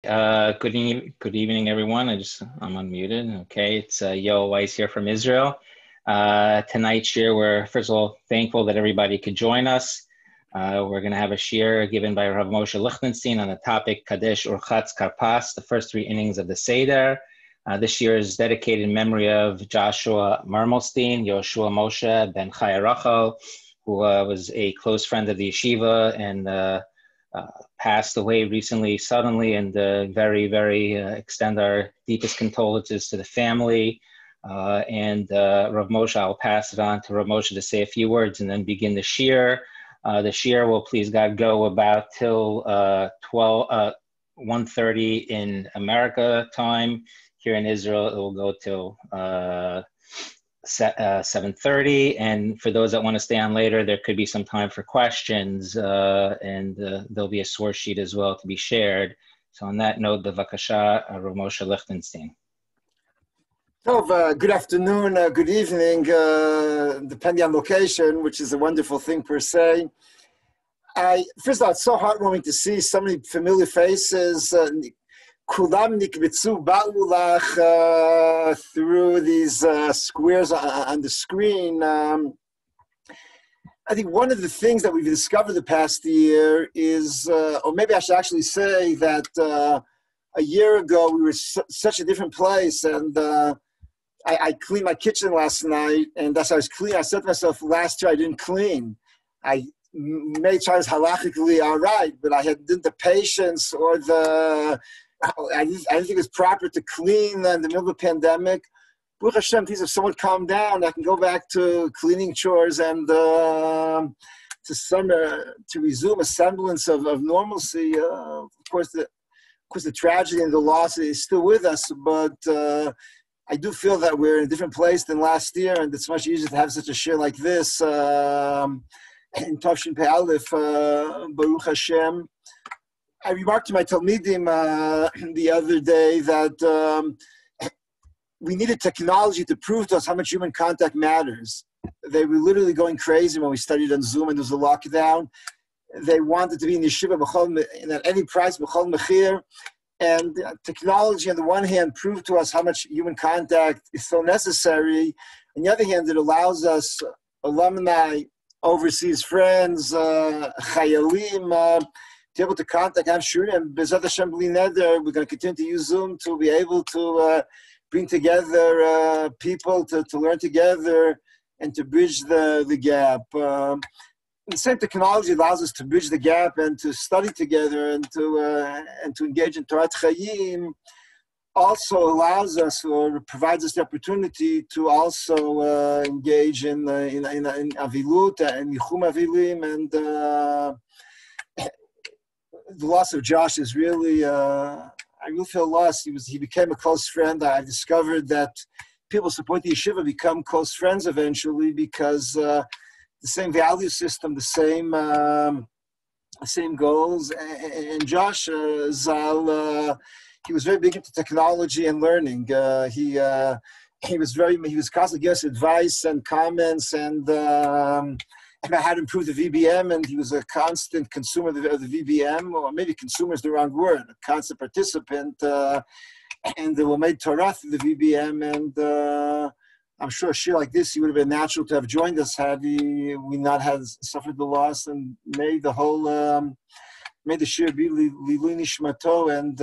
Good evening, everyone. I'm unmuted. Okay, it's Yo Weiss here from Israel. Tonight's shiur, we're first of all thankful that everybody could join us. We're going to have a shiur given by Harav Moshe Lichtenstein on the topic Kadesh, UrChatz, Karpas, the first three innings of the Seder. This shiur is dedicated in memory of Joshua Mermelstein, Yehoshua Moshe, ben Chaya Rachel, who was a close friend of the yeshiva and passed away recently suddenly, and very extend our deepest condolences to the family. Rav Moshe, I'll pass it on to Rav Moshe to say a few words and then begin the shiur. The shiur will, please God, go about till 1:30 in America time. Here in Israel, it will go till 7:30, and for those that want to stay on later, there could be some time for questions, and there'll be a source sheet as well to be shared. So on that note, bevakasha, Rav Moshe Lichtenstein. Good afternoon, good evening, depending on location, which is a wonderful thing per se. First of all, it's so heartwarming to see so many familiar faces. Kulam nikbitzu ba'ulach through these squares on the screen. I think one of the things that we've discovered the past year is, or maybe I should actually say that a year ago we were such a different place, and I cleaned my kitchen last night, and as I was cleaning, I said to myself, last year I didn't clean. I made sure I was halachically all right, but I didn't the patience or I didn't think it was proper to clean in the middle of a pandemic. Baruch Hashem, things have somewhat calmed down. I can go back to cleaning chores and to resume a semblance of normalcy. Of course, the tragedy and the loss is still with us, but I do feel that we're in a different place than last year, and it's much easier to have such a shiur like this in Tavshin Pei Aleph, Baruch Hashem. I remarked to my Talmidim the other day that we needed technology to prove to us how much human contact matters. They were literally going crazy when we studied on Zoom and there was a lockdown. They wanted to be in yeshiva at any price, b'chol mechir. And technology, on the one hand, proved to us how much human contact is so necessary. On the other hand, it allows us, alumni, overseas friends, chayalim, to be able to contact, have shiurim, and B'ezrat Hashem B'li Neder, we're going to continue to use Zoom to be able to bring together people to learn together and to bridge the gap. The same technology allows us to bridge the gap and to study together and to engage in Torah Chayim. Also allows us or provides us the opportunity to also engage in avilut and yichum avilim, and the loss of Josh is really, I really feel lost. He became a close friend. I discovered that people support the yeshiva become close friends eventually because the same value system, the same goals. And Josh Zal, he was very big into technology and learning. He was constantly giving us advice and comments and about how to improve the VBM, and he was a constant consumer of the VBM, or maybe consumer is the wrong word, a constant participant, and we made Torah through the VBM, and I'm sure a shiur like this, he would have been natural to have joined us had we not had suffered the loss, and made the shiur be Lilui Nishmato, and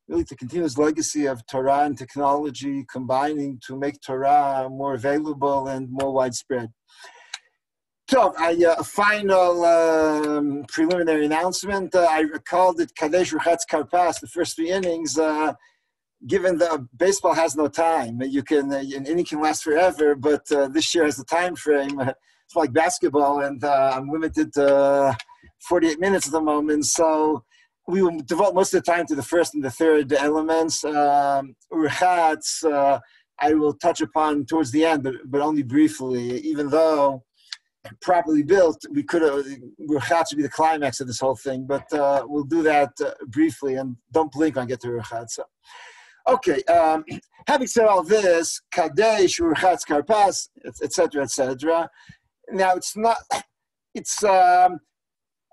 really to continue his legacy of Torah and technology combining to make Torah more available and more widespread. So, a final preliminary announcement. I called it Kadesh, UrChatz, Karpas, the first three innings. Given that baseball has no time, an inning can last forever, but this year has a time frame. It's like basketball, and I'm limited to 48 minutes at the moment. So we will devote most of the time to the first and the third elements. UrChatz, I will touch upon towards the end, but only briefly, even though properly built, UrChatz should be the climax of this whole thing, but we'll do that briefly, and don't blink when I get to UrChatz. Okay, having said all this, Kadesh, UrChatz, Karpas, etc., etc. Now,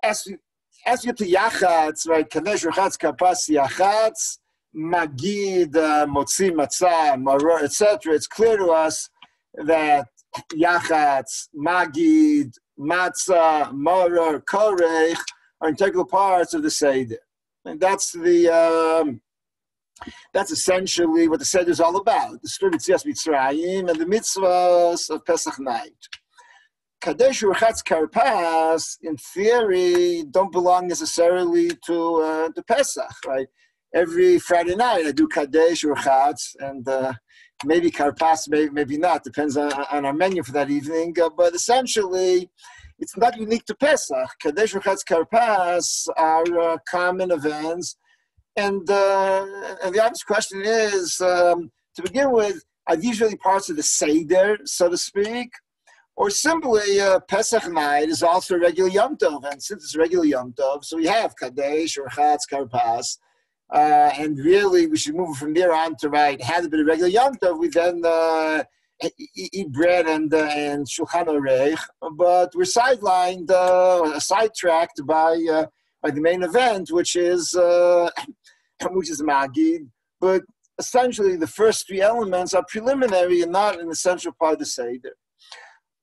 as as you get to UrChatz, right? Kadesh, UrChatz, Karpas, UrChatz, Magid, Motzi, Matzah, Maror, etc. It's clear to us that UrChatz, Magid, Matzah, Maror, Korech are integral parts of the Seder. And that's essentially what the Seder is all about. The story of Yetzias Mitzrayim and the mitzvahs of Pesach night. Kadesh, UrChatz, Karpas, in theory, don't belong necessarily to Pesach, right? Every Friday night I do Kadesh, UrChatz, and maybe Karpas, maybe not. Depends on our menu for that evening. But essentially, it's not unique to Pesach. Kadesh, UrChatz, Karpas are common events. And the obvious question is, to begin with, are these really parts of the Seder, so to speak? Or simply, Pesach night is also a regular Yom Tov. And since it's a regular Yom Tov, so we have Kadesh, UrChatz, Karpas. And really, we should move from there on to have a bit of regular Yom Tov. We then eat bread and Shulchan Aruch. But we're sidelined, sidetracked by the main event, which is Magid. But essentially, the first three elements are preliminary and not an essential part of the Seder.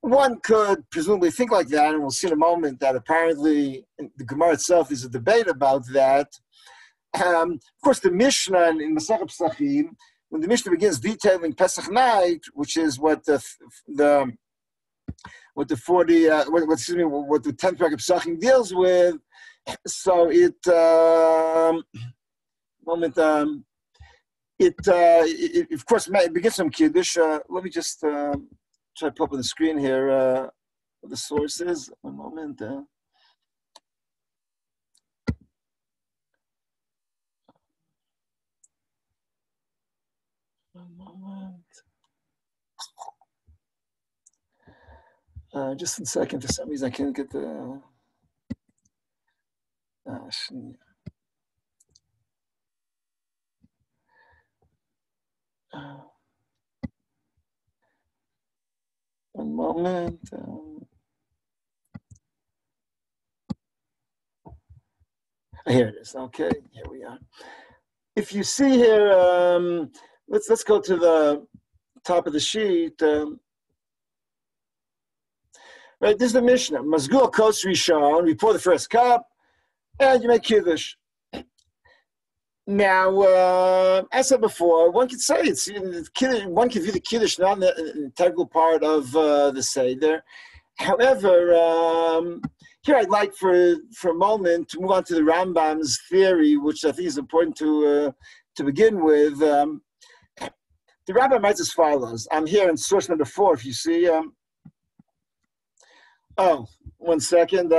One could presumably think like that, and we'll see in a moment that apparently in the Gemara itself is a debate about that. Of course, the Mishnah in Masechet Pesachim, when the Mishnah begins detailing Pesach night, which is what the 10th parak of Pesachim deals with, so it of course it begins from Kiddush. Let me just try to put up on the screen here the sources. One moment. One moment. Just a second. For some reason, I can't get the. One moment. Here it is. Okay, here we are. If you see here, let's go to the top of the sheet. Right, this is the Mishnah. Mazgul kos rishon. We pour the first cup, and you make kiddush. Now, as I said before, one could say one could view the kiddush not an integral part of the Seder. However, here I'd like for a moment to move on to the Rambam's theory, which I think is important to begin with. The Rambam writes as follows. I'm here in source number 4, if you see. One second.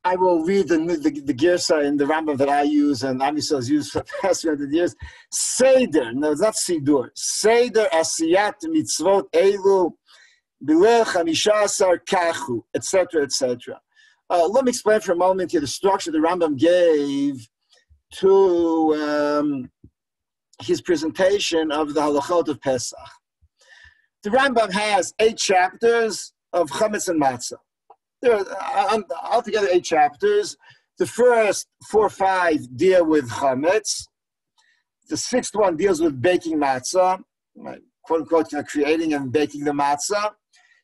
I will read the Girsa in the Rambam that I use, and obviously has used for the past 300 years. Seder, no, it's not Sidur. Seder asiyat mitzvot elu bileh chamisha asar kachu, etc., etc. Let me explain for a moment here the structure the Rambam gave to his presentation of the halachot of Pesach. The Rambam has 8 chapters of chametz and matzah. There are altogether 8 chapters. The first 4 or 5 deal with chametz. The 6th one deals with baking matzah, quote unquote, creating and baking the matzah.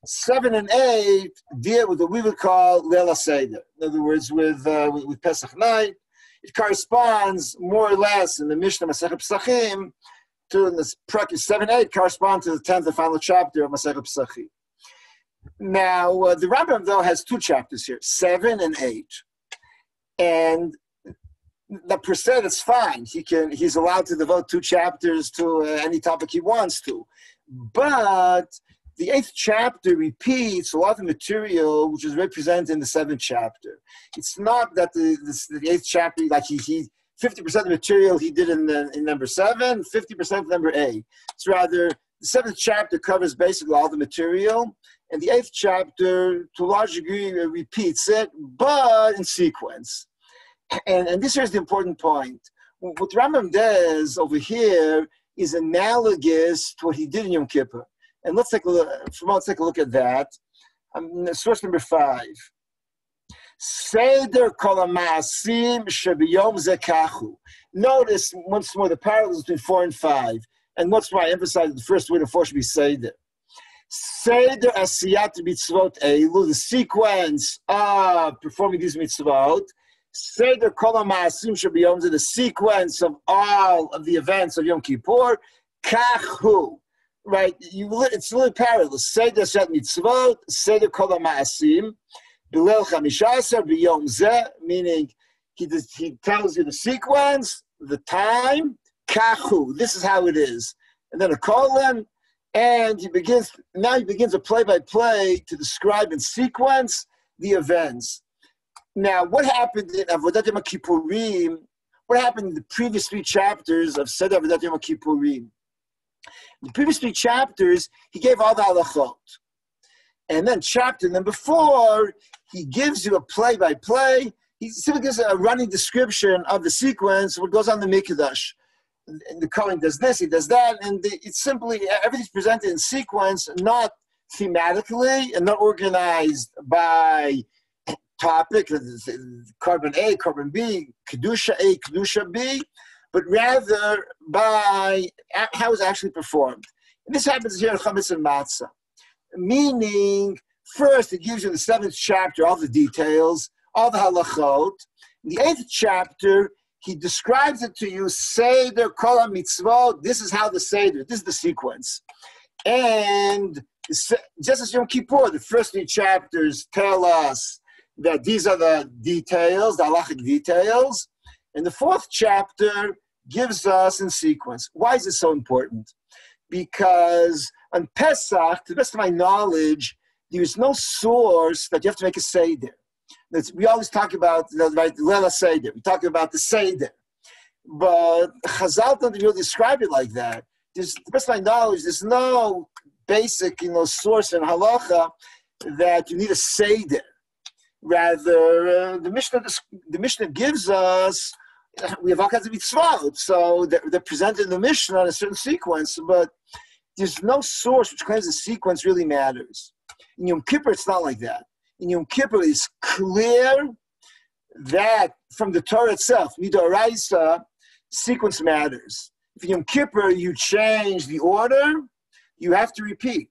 7 and 8 deal with what we would call Leil Seder. In other words, with Pesach night. It corresponds more or less in the Mishnah Masechet Pesachim to the 7-8 correspond to the 10th and final chapter of Masechet Pesachim. Now, the Rambam, though, has 2 chapters here, 7 and 8. And that per se, that's fine. He's allowed to devote 2 chapters to any topic he wants to. But the 8th chapter repeats a lot of the material which is represented in the 7th chapter. It's not that the 8th chapter, like he 50% of the material he did in number 7, 50% of number 8. It's rather, the 7th chapter covers basically all the material, and the 8th chapter, to a large degree, repeats it, but in sequence. And this here is the important point. What Rambam does over here is analogous to what he did in Yom Kippur. And let's take a look at that. Source number 5. Seder kol ha'ma'asim shebiyom zeh kachu. Notice once more the parallels between 4 and 5. And once more I emphasize the first word of 4 should be Seder. Seder asiyat mitzvot elu, the sequence of performing these mitzvot. Seder kol ha'ma'asim shebiyom zeh, the sequence of all of the events of Yom Kippur. Kachu. Right, it's a little parallel. Seder asiyat mitzvot, Seder kol ha'ma'asim. Bilel chamishasar b'yom zeh, meaning he tells you the sequence, the time, kachu. This is how it is, and then a colon, and he begins a play-by-play to describe in sequence the events. Now, what happened in Avodat Yom Kippurim? What happened in the previous 3 chapters of Seder Avodat Yom Kippurim? The previous 3 chapters, he gave all the halachot. And then chapter number 4, he gives you a play-by-play. He simply gives a running description of the sequence, what goes on in the Mikdash. And the Kohen does this, he does that, and it's simply, everything's presented in sequence, not thematically, and not organized by topic, carbon A, carbon B, Kedusha A, Kedusha B, but rather by how it's actually performed. And this happens here in Chametz and Matzah. Meaning, first it gives you the 7th chapter, all the details, all the halachot. In the 8th chapter, he describes it to you, Seder kol mitzvot. This is how the Seder, this is the sequence. And just as Yom Kippur, the first 3 chapters tell us that these are the details, the halachic details. And the 4th chapter gives us in sequence. Why is it so important? Because on Pesach, to the best of my knowledge, there is no source that you have to make a Seder. We always talk about right, Lela Seder. We talk about the Seder. But Chazal don't really describe it like that. To the best of my knowledge, there's no basic source in halacha that you need a Seder. Rather, the Mishnah gives us, we have all kinds of mitzvot, so they're presented in the Mishnah in a certain sequence, but there's no source which claims the sequence really matters. In Yom Kippur, it's not like that. In Yom Kippur, it's clear that from the Torah itself, midoraisa, sequence matters. If in Yom Kippur you change the order, you have to repeat.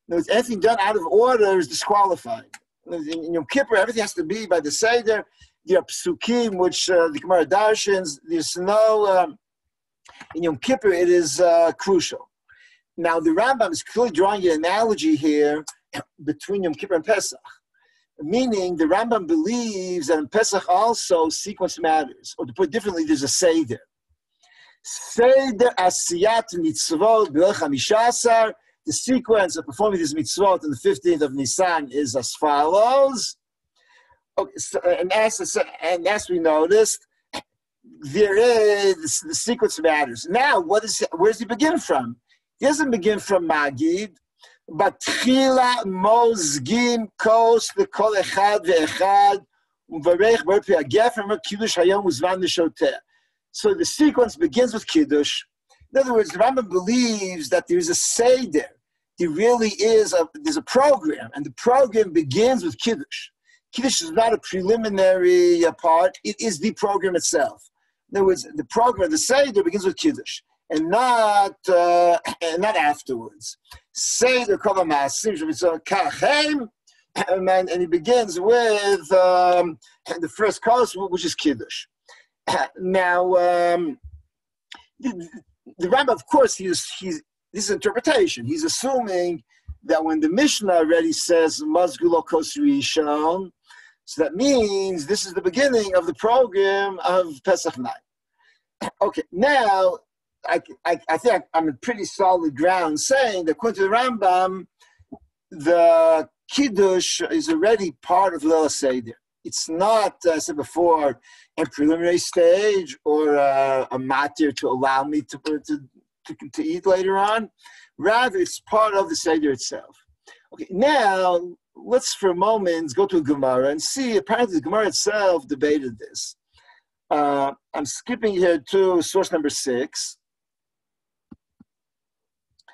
Anything done out of order is disqualified. In Yom Kippur, everything has to be by the Seder. There are psukim, which the Gemara darshans. There's no, in Yom Kippur, it is crucial. Now, the Rambam is clearly drawing an analogy here between Yom Kippur and Pesach. Meaning, the Rambam believes that in Pesach also sequence matters. Or to put it differently, there's a Seder. Seder asiyat mitzvot b'leil chamishasar. The sequence of performing these mitzvot on the 15th of Nisan is as follows. Okay, so, and as we noticed, there is the sequence matters. Now, where does he begin from? He doesn't begin from Magid, but Tchila mozgim kos lekol echad ve'echad uvarech b'orpi hagefem kiddush hayom uzman l'shoteh. So the sequence begins with Kiddush. In other words, the Rambam believes that there is a Seder. There really is there's a program, and the program begins with Kiddush. Kiddush is not a preliminary part. It is the program itself. In other words, the program, the Seder, begins with Kiddush, and not afterwards. Seder kol ha'ma'asim shemitzvot kachem, and he begins with the first course, which is Kiddush. Now, the Rambam, of course, this is interpretation. He's assuming that when the Mishnah already says mazgulo kos rishon, so that means this is the beginning of the program of Pesach night. Okay, now I think I'm in pretty solid ground saying that according to the Rambam, the Kiddush is already part of Leil Seder. It's not, as I said before, a preliminary stage or a matir to allow me to eat later on. Rather, it's part of the Seder itself. Okay, now let's for a moment go to a Gemara and see. Apparently, the Gemara itself debated this. I'm skipping here to source number 6.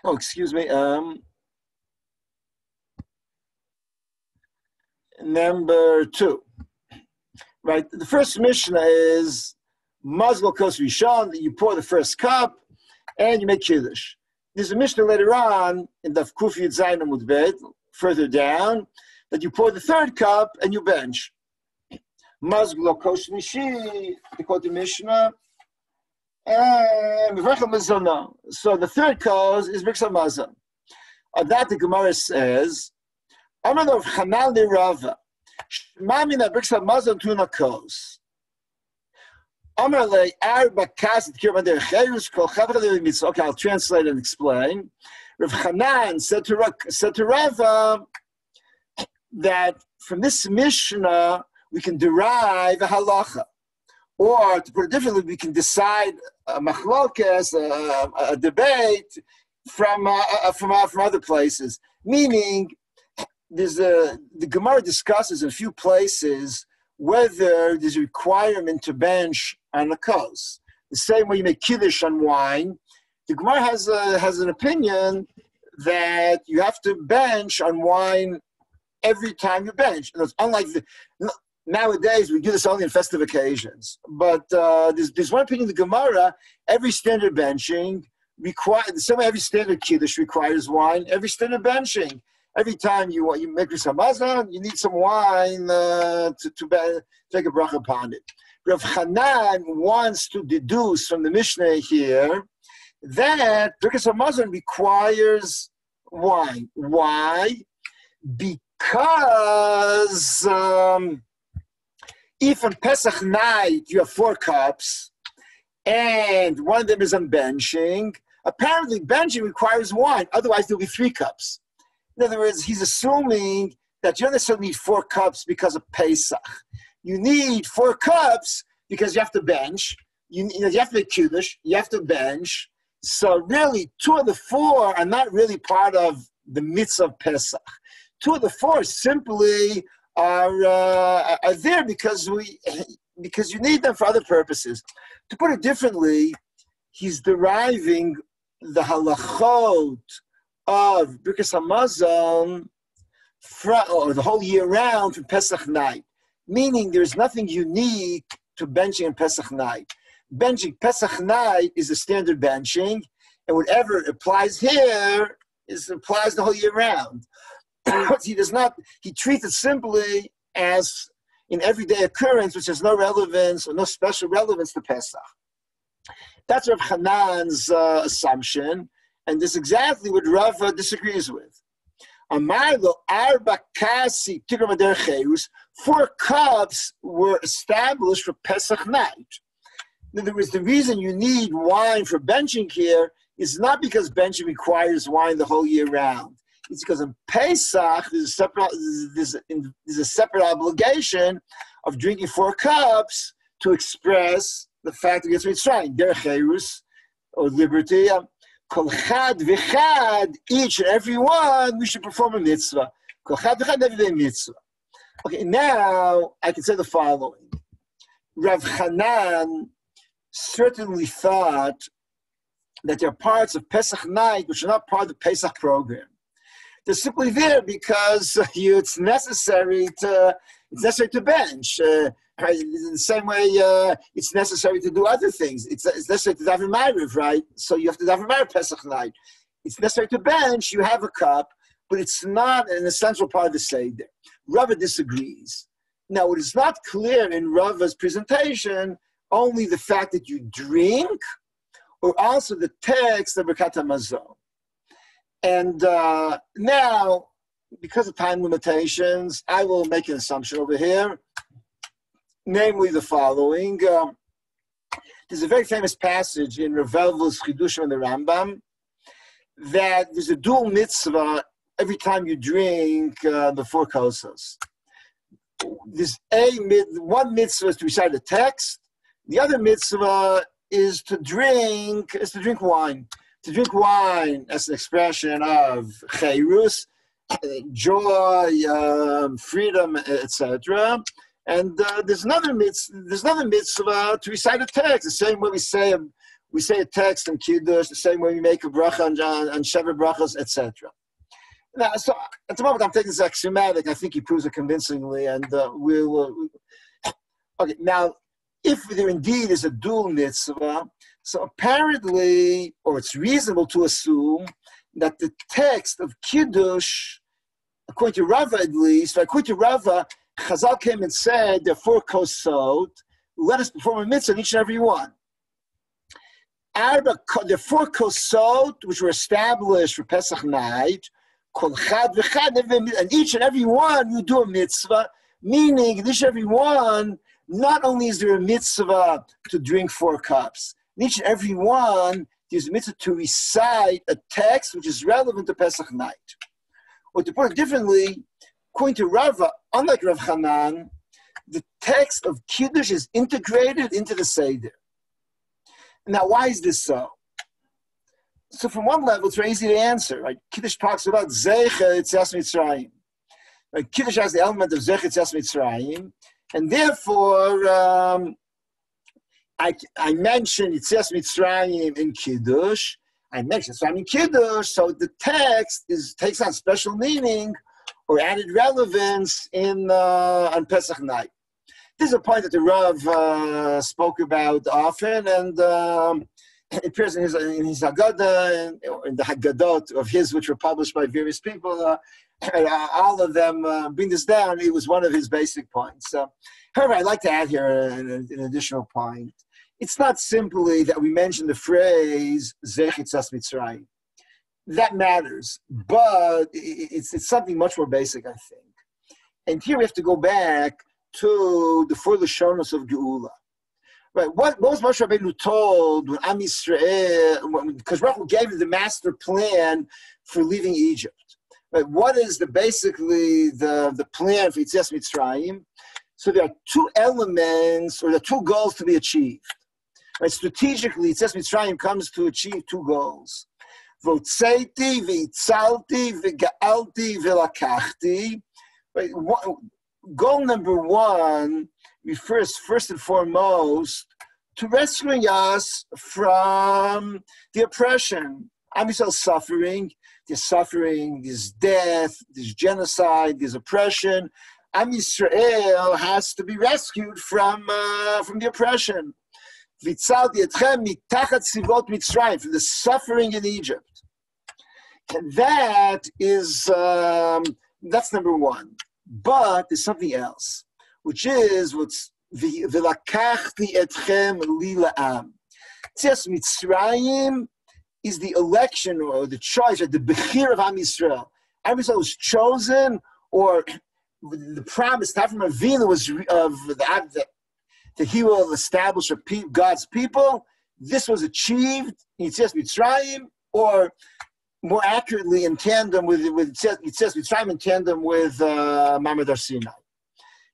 Oh, excuse me. Number 2. right? The first Mishnah is Mazal Kos Rishon, that you pour the first cup and you make Kiddush. There's a Mishnah later on in the Kuf Yud Zayin Amud Bet, further down, that you pour the third cup and you bench. Mazal Kos Rishi, they quote the Mishnah, and so the third cause is Birkas Hamazon. On that the Gemara says, Amar of Chanal de Rava, Shmamina Birkas Hamazon Tuna Kos. Amar le Arba Kasit Kirmader Cherus Kol Chavra Mitzvah. Okay, I'll translate and explain. Rav Hanan said to Rava that from this Mishnah we can derive a halacha. Or, to put it differently, we can decide a machlokes, a debate from other places. Meaning, the Gemara discusses in a few places whether there's a requirement to bench on a kos. The same way you make kiddush on wine, the Gemara has an opinion that you have to bench on wine every time you bench. And it's unlike nowadays, we do this only in festive occasions. But there's one opinion in the Gemara, every standard benching requires, the same way every standard kiddush requires wine, every standard benching. Every time you make Birkas Hamazon, you need some wine to take a bracha upon it. Rav Hanan wants to deduce from the Mishnah here that Birkas Hamazon requires wine. Why? Because if on Pesach night you have 4 cups and one of them is on benching, apparently benching requires wine. Otherwise, there'll be 3 cups. In other words, he's assuming that you don't necessarily need 4 cups because of Pesach. You need 4 cups because you have to bench. You have to make kiddush. You have to bench. So really, 2 of the 4 are not really part of the mitzvah of Pesach. 2 of the 4 simply are there because you need them for other purposes. To put it differently, he's deriving the halachot of Birkas Hamazon or the whole year round from Pesach night, meaning there's nothing unique to benching on Pesach night. Benching Pesach night is a standard benching, and whatever applies here applies the whole year round. He treats it simply as an everyday occurrence, which has no relevance or no special relevance to Pesach. That's Rav Hanan's assumption, and this is exactly what Rava disagrees with. Amarlo arba kasi tikra mader cherus, 4 cups were established for Pesach night. In other words, the reason you need wine for benching here is not because benching requires wine the whole year round. It's because in Pesach there's a separate obligation of drinking 4 cups to express the fact that it's Mitzrayim, derech cherus, or liberty. Kol chad v'chad, each and every one, we should perform a mitzvah. Kol chad v'chad, every day mitzvah. Okay, now I can say the following. Rav Hanan certainly thought that there are parts of Pesach night which are not part of the Pesach program. They're simply there because it's necessary to bench. Right? In the same way, it's necessary to do other things. It's necessary to daven ma'ariv, right? So you have to daven ma'ariv Pesach night. It's necessary to bench. You have a cup, but it's not an essential part of the Seder. Rava disagrees. Now, it is not clear in Rava's presentation only the fact that you drink, or also the text of Birkat Hamazon. And now, because of time limitations, I will make an assumption over here. Namely the following. There's a very famous passage in Rav Elva's Chidushim and the Rambam that there's a dual mitzvah every time you drink the 4 kossos. There's one mitzvah is to recite a text. The other mitzvah is to drink wine. To drink wine as an expression of cherus, joy, freedom, etc. And there's another mitzvah to recite a text. The same way we say a text in Kiddush, the same way we make a bracha on Sheva brachas, etc. Now, so at the moment I'm taking this axiomatic. I think he proves it convincingly, and Okay, now, if there indeed is a dual mitzvah, so apparently, or it's reasonable to assume that the text of Kiddush, according to Rava at least, according to Rava, Chazal came and said, there are 4 kosot, let us perform a mitzvah on each and every one. There are 4 kosot which were established for Pesach night, and each and every one you do a mitzvah, meaning in each and every one, not only is there a mitzvah to drink 4 cups, in each and every one, there's a mitzvah to recite a text which is relevant to Pesach night. Or to put it differently, according to Rava, unlike Rav Hanan, the text of Kiddush is integrated into the Seder. Now, why is this so? So from one level, it's very easy to answer. Right? Kiddush talks about Zecher Yetzias Mitzrayim. Right? Kiddush has the element of Zecher Yetzias Mitzrayim, and therefore, I mentioned Yetzias Mitzrayim in Kiddush. I mentioned Mitzrayim in Kiddush, so the text takes on special meaning or added relevance on Pesach night. This is a point that the Rav spoke about often, and it appears in his Haggadah, in the Haggadot of his, which were published by various people. All of them bring this down. It was one of his basic points. However, I'd like to add here an additional point. It's not simply that we mention the phrase Zecher Yetzias Mitzrayim. That matters, but it's something much more basic, I think. And here we have to go back to the 4 Lashonos of Geula. Right, what was Moshe Rabbeinu told when Am Yisrael, because Baruch Hu gave him the master plan for leaving Egypt. Right, what is basically the plan for Yetzias Mitzrayim? So there are 2 elements, or there are 2 goals to be achieved. Right, strategically, Yetzias Mitzrayim comes to achieve 2 goals. Votzeiti, v'itzalti, v'ga'alti, v'lakachti. Right, goal number 1 refers first and foremost to rescuing us from the oppression. Am Yisrael's suffering. There's suffering, there's death, there's genocide, there's oppression. Am Yisrael has to be rescued from the oppression. V'itzalti etchem mitachat tzivot Mitzrayim, from the suffering in Egypt. And that is, that's number 1. But there's something else, which is what's v'lakachti etchem li la'am. Yetzias Mitzrayim is the election or the choice, or the bechir of Am Yisrael. Am Yisrael was chosen, or the promise to Avram Avinu was that he will establish God's people. This was achieved in Yetzias Mitzrayim, or more accurately, in tandem with Yetzias Mitzrayim, in tandem with Ma'amad Har Sinai.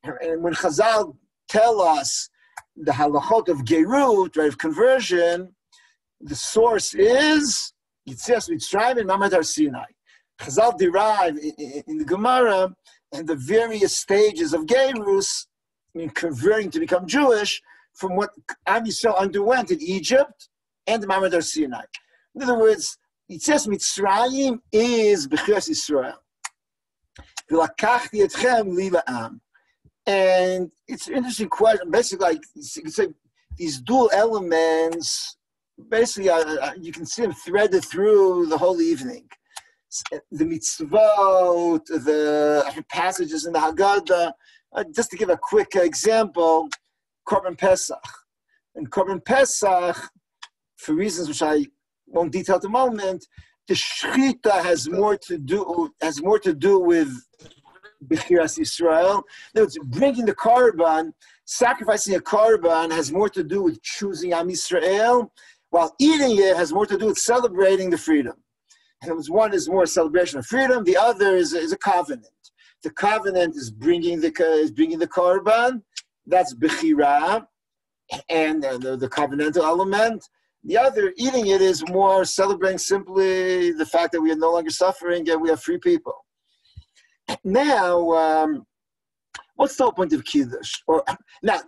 And when Chazal tell us the halachot of Gerut, right, of conversion, the source is Yetzias Mitzrayim and Ma'amad Har Sinai. Chazal derive in the Gemara and the various stages of Gerus, converting to become Jewish, from what Am Yisrael underwent in Egypt and the Ma'amad Har Sinai. In other words, Yetzias Mitzrayim is Bechiras Yisrael. V'lakachti etchem li la'am. And it's an interesting question. Basically, like you could say, these dual elements, basically, you can see them threaded through the whole evening. The mitzvot, the passages in the Haggadah. Just to give a quick example, Korban Pesach. And Korban Pesach, for reasons which I won't detail at the moment, the shechita has more to do with Bechiras Yisrael. It's bringing the korban, sacrificing a korban has more to do with choosing Am Yisrael, while eating it has more to do with celebrating the freedom. And one is more a celebration of freedom, the other is a covenant. The covenant is bringing the korban, that's Bechira, and the covenantal element. The other, eating it, is more celebrating simply the fact that we are no longer suffering and we are free people. Now, what's the whole point of Kiddush? Now,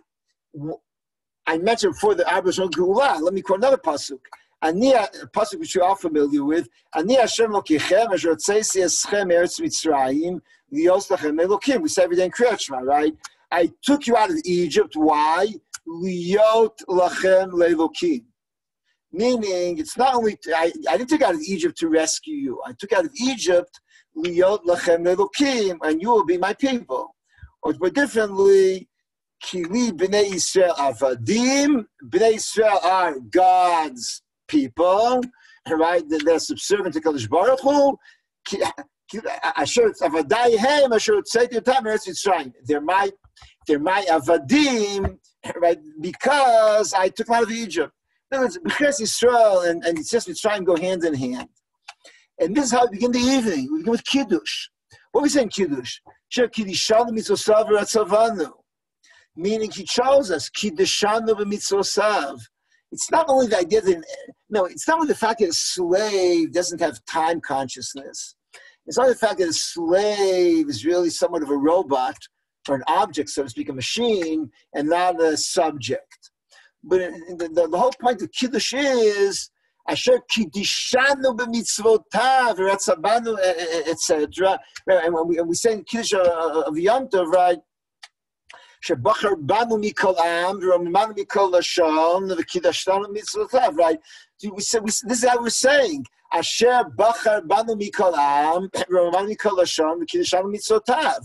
I mentioned before the Arba Shon Geula. Let me quote another pasuk. A pasuk which you're all familiar with. Ani Hashem Lokechem asher tzesi eschem eretz Mitzrayim lios lachem Elokim. We say every day in Kriyat Shema, right? I took you out of Egypt. Why? Liyot lachem le'elokim. Meaning, it's not only, I didn't take out of Egypt to rescue you. I took out of Egypt, liyot lachem le'elokim, and you will be my people. Or put differently, Kili b'nei Yisrael avadim. B'nei Yisrael are God's people, right? They're subservient to Kadesh Baruch Hu. Asher avadayhem, asher tzeitu tam eretz Mitzrayim. They're my avadim, right? Because I took them out of Egypt. In other words, B'chiras Yisrael and Yitzias Mitzrayim go hand in hand. And this is how we begin the evening. We begin with Kiddush. What are we saying, Kiddush? Asher kiddishanu mitzosav v'ratzavanu. Meaning he chose us, kiddishanu b'mitzvosav. It's not only the idea that, it's not only the fact that a slave doesn't have time consciousness. It's not the fact that a slave is really somewhat of a robot or an object, so to speak, a machine, and not a subject. But the whole point of Kiddush is, asher kiddishanu b'mitzvotav, v'ratzavanu, etc. And we say in Kiddush of Yom Tov, right? Shebachar banu mikol am, v'romimanu mikol lashon, v'kiddashtanu mitzvotav, right? This is how we're saying. Asher bachar banu mikol am, v'romimanu mikol lashon, v'kiddashtanu mitzvotav.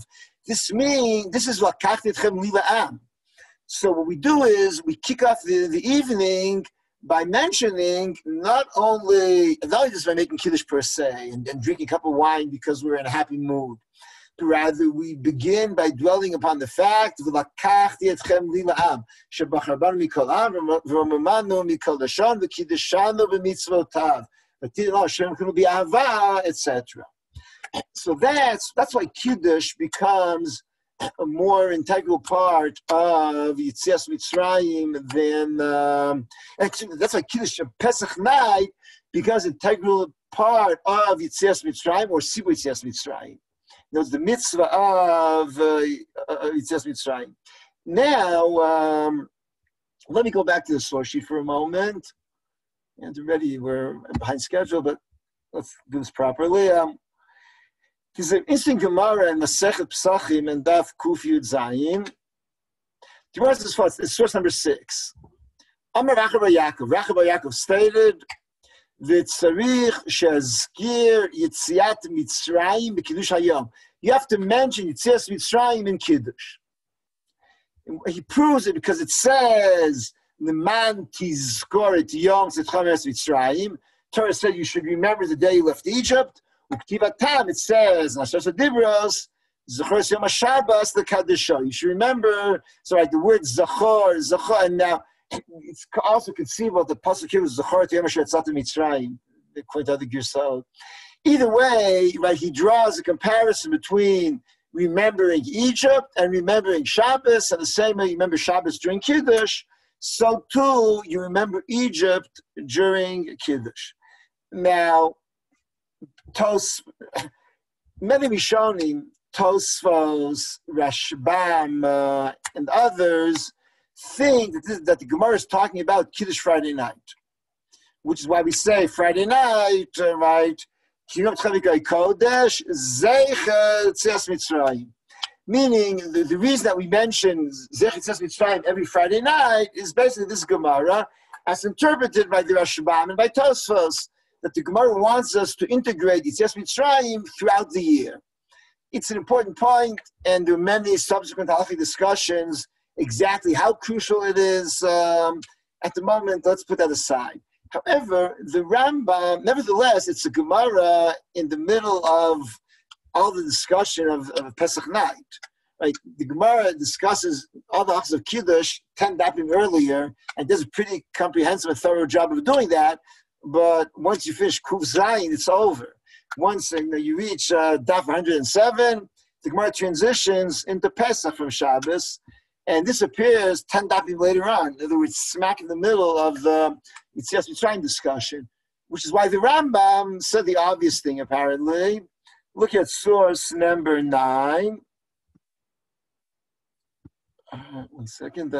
This means, this is what lakachti etchem li la'am. So what we do is, we kick off the evening by mentioning not only just by making Kiddush per se, and drinking a cup of wine because we're in a happy mood. Rather, we begin by dwelling upon the fact v'lakachti etchem li la'am shebachar banu mikol am v'romimanu mikol lashon v'kiddashanu b'mitzvotav v'tidin Hashem k'nu b'ahava, etc. So that's why Kiddush becomes a more integral part of Yitzias Mitzrayim than actually that's why Kiddush Pesach night becomes an integral part of Yitzias Mitzrayim or Sibur Yitzias Mitzrayim. That's the mitzvah of Yitzias Mitzrayim. Now, let me go back to the source sheet for a moment. And already we're behind schedule, but let's do this properly. There's an interesting Gemara in Masechet Pesachim and Daf Kuf Yud Zayin. It's source number 6. Amar Rachav Yaakov. Rachav Yaakov stated, "V'tzarich she'azkir Yitziat Mitzrayim b'Kiddush Hayom." You have to mention Yitzias Mitzrayim in Kiddush. He proves it because it says, "L'man tizkor et Yom Tzitcham Eretz Mitzrayim." Torah said you should remember the day you left Egypt. Uktivatam, it says, Nashas Dibros, Zachor Yom HaShabbos, the Kadesh. You should remember, so right, the word Zachor, and now it's also conceivable the pasuk here was Zachor Yom HaShabbos Mitzrayim, according to other Girsot. Either way, right, he draws a comparison between remembering Egypt and remembering Shabbos, and the same way you remember Shabbos during Kiddush, so too you remember Egypt during Kiddush. Now, many Rishonim, Tosfos, Rashbam, and others think that the Gemara is talking about Kiddush Friday night, which is why we say Friday night, right? Kodesh, Zecher Tzias Mitzrayim. Meaning, the reason that we mention Zecher Tzias Mitzrayim every Friday night is basically this Gemara, as interpreted by the Rashbam and by Tosfos, that the Gemara wants us to integrate Yitzias Mitzrayim throughout the year. It's an important point, and there are many subsequent halachic discussions exactly how crucial it is. At the moment, let's put that aside. However, the Rambam, nevertheless, it's a Gemara in the middle of all the discussion of Pesach night. Right? The Gemara discusses all the halachos of Kiddush 10 dapim earlier, and does a pretty comprehensive and thorough job of doing that. But once you finish Kuf Zayin, it's over. Once you reach Daf 107, the Gemara transitions into Pesach from Shabbos, and this appears 10 dafim later on. In other words, smack in the middle of the Yitzias Mitzrayim discussion, which is why the Rambam said the obvious thing, apparently. Look at source number 9. One second.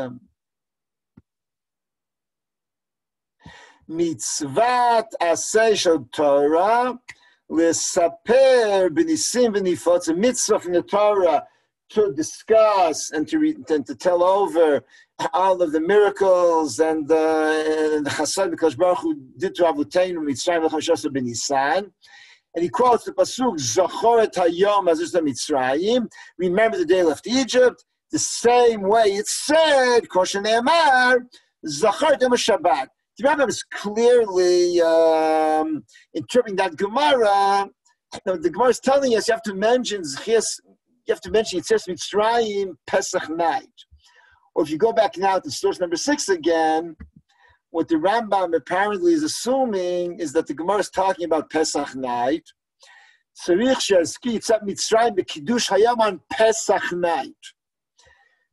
Mitzvat aseh shel Torah l'saper b'nisim v'nifot. It's a mitzvah from the Torah to discuss and to tell over all of the miracles and the chesed because Baruch Hu did to Avotenu Mitzrayim v'chamisha b'Nisan. And he quotes the pasuk Zachor et hayom azuz Mitzrayim. Remember the day they left Egypt. The same way it said, Kosher Ne'emar, Zachor et Yom Shabbat. The Rambam is clearly interpreting that Gemara. The Gemara is telling us you have to mention Yetzias Mitzrayim Pesach night. Or if you go back now to source number 6 again, what the Rambam apparently is assuming is that the Gemara is talking about Pesach night. Tzarich she'azki Yetzias Mitzrayim b'kiddush hayom on Pesach night.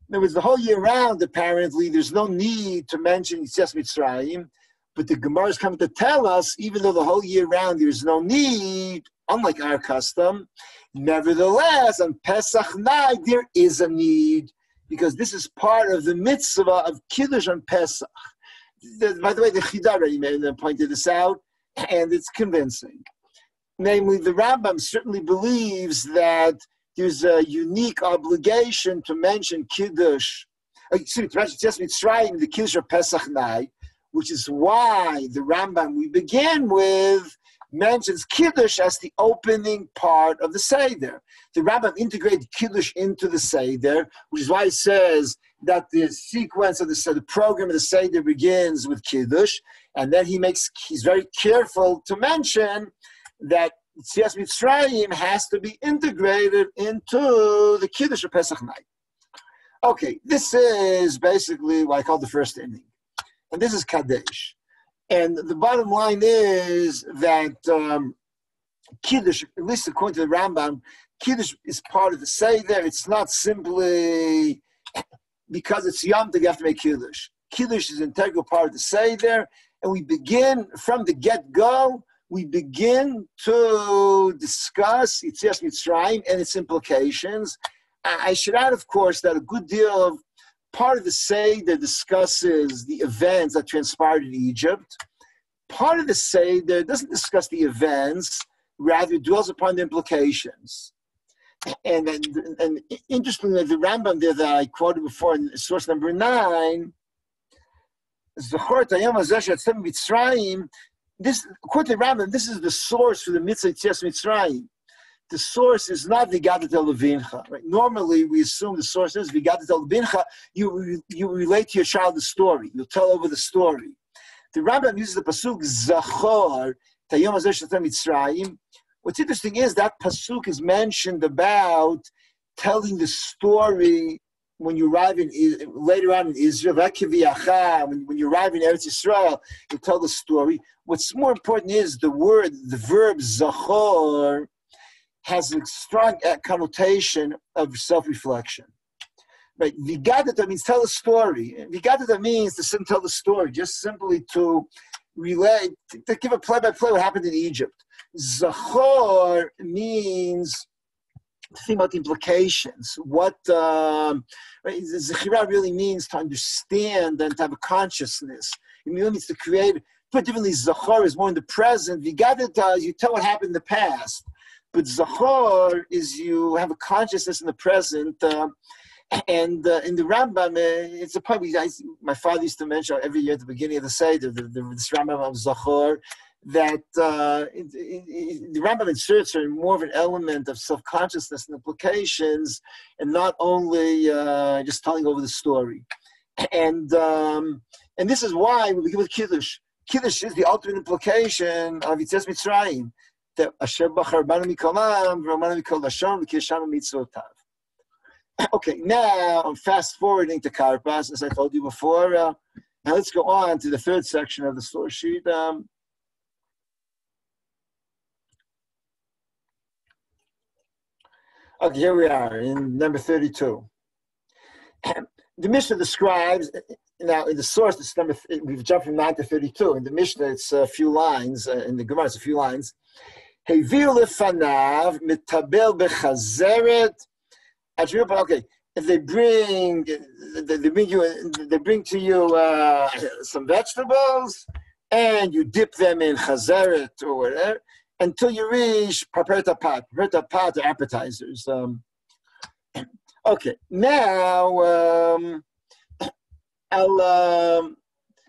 In other words, the whole year round, apparently, there's no need to mention Yetzias Mitzrayim, but the Gemara is coming to tell us, even though the whole year round there's no need, unlike our custom, nevertheless, on Pesach night, there is a need, because this is part of the mitzvah of Kiddush on Pesach. By the way, the Chida already pointed this out, and it's convincing. Namely, the Rambam certainly believes that there's a unique obligation to mention Kiddush, to mention Yetzias Mitzrayim, the Kiddush of Pesach night, which is why the Rambam we begin with mentions Kiddush as the opening part of the Seder. The Rambam integrated Kiddush into the Seder, which is why he says that the sequence of the program of the Seder begins with Kiddush, and then he's very careful to mention that Yetzias Mitzrayim has to be integrated into the Kiddush of Pesach night. Okay, this is basically what I call the first inning. And this is Kadesh. And the bottom line is that Kiddush, at least according to the Rambam, Kiddush is part of the Seder. It's not simply because it's Yom Tov you have to make Kiddush. Kiddush is an integral part of the Seder. And we begin from the get-go, we begin to discuss Yetzias Mitzrayim and its implications. I should add, of course, that a good deal of part of the Seder discusses the events that transpired in Egypt. Part of the Seder doesn't discuss the events, rather it dwells upon the implications. And interestingly, the Rambam there that I quoted before in source number 9, this, according to the Rambam, this is the source for the mitzvah Yetzias Mitzrayim. The source is not V'gadat el Levincha. Right? Normally, we assume the source is V'gadat el Levincha. You relate to your child the story. You'll tell over the story. The Rambam uses the pasuk Zachor Tayom Hazeh Shetem Mitzrayim. What's interesting is that pasuk is mentioned about telling the story when you arrive later on in Israel. When you arrive in Eretz Yisrael, you tell the story. What's more important is the verb Zachor has a strong connotation of self-reflection. Right? Vigadata means tell a story. Vigadata means to simply tell the story, just simply to relate, to give a play-by-play what happened in Egypt. Zachor means to think about the implications. What Zechira really means to understand and to have a consciousness. It really means to create. Put differently, Zachor is more in the present. Vigadata is you tell what happened in the past. But Zachor is you have a consciousness in the present, and in the Rambam, it's a point my father used to mention every year at the beginning of the Seder, this Rambam of Zachor, that the Rambam inserts more of an element of self-consciousness and implications, and not only just telling over the story. And this is why we begin with Kiddush. Kiddush is the ultimate implication of Yetzias Mitzrayim. Okay, now I'm fast forwarding to Karpas, as I told you before. Now let's go on to the third section of the source sheet. Okay, here we are in number 32. The Mishnah describes, now in the source, it's we've jumped from 9 to 32. In the Mishnah, it's a few lines. In the Gemara, it's a few lines. Okay, if they bring to you some vegetables, and you dip them in chazeret or whatever, until you reach paperta pat. Paperta pat are appetizers. Okay, now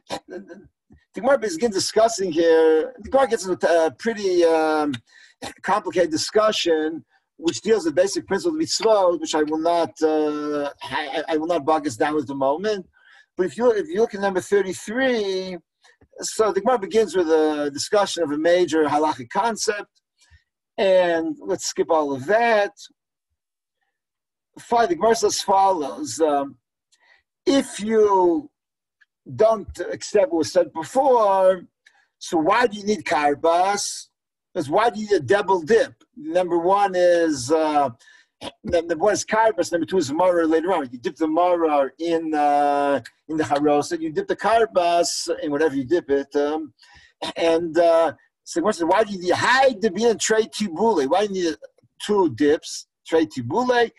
the Gemara begins discussing here. The Gemara gets into a pretty complicated discussion, which deals with basic principles of mitzvot, which I will not bog us down at the moment. But if you look at number 33, so the Gemara begins with a discussion of a major halachic concept, and let's skip all of that. Fine, the Gemara says as follows: if you don't accept what was said before, so why do you need Karpas? Because why do you need a double dip? Number one is Karpas. Number two is maror later on. You dip the maror in the Harav, you dip the Karpas in whatever you dip it. So why do you need hide the bin and trey tibule? Why do you need two dips? Trey tibule.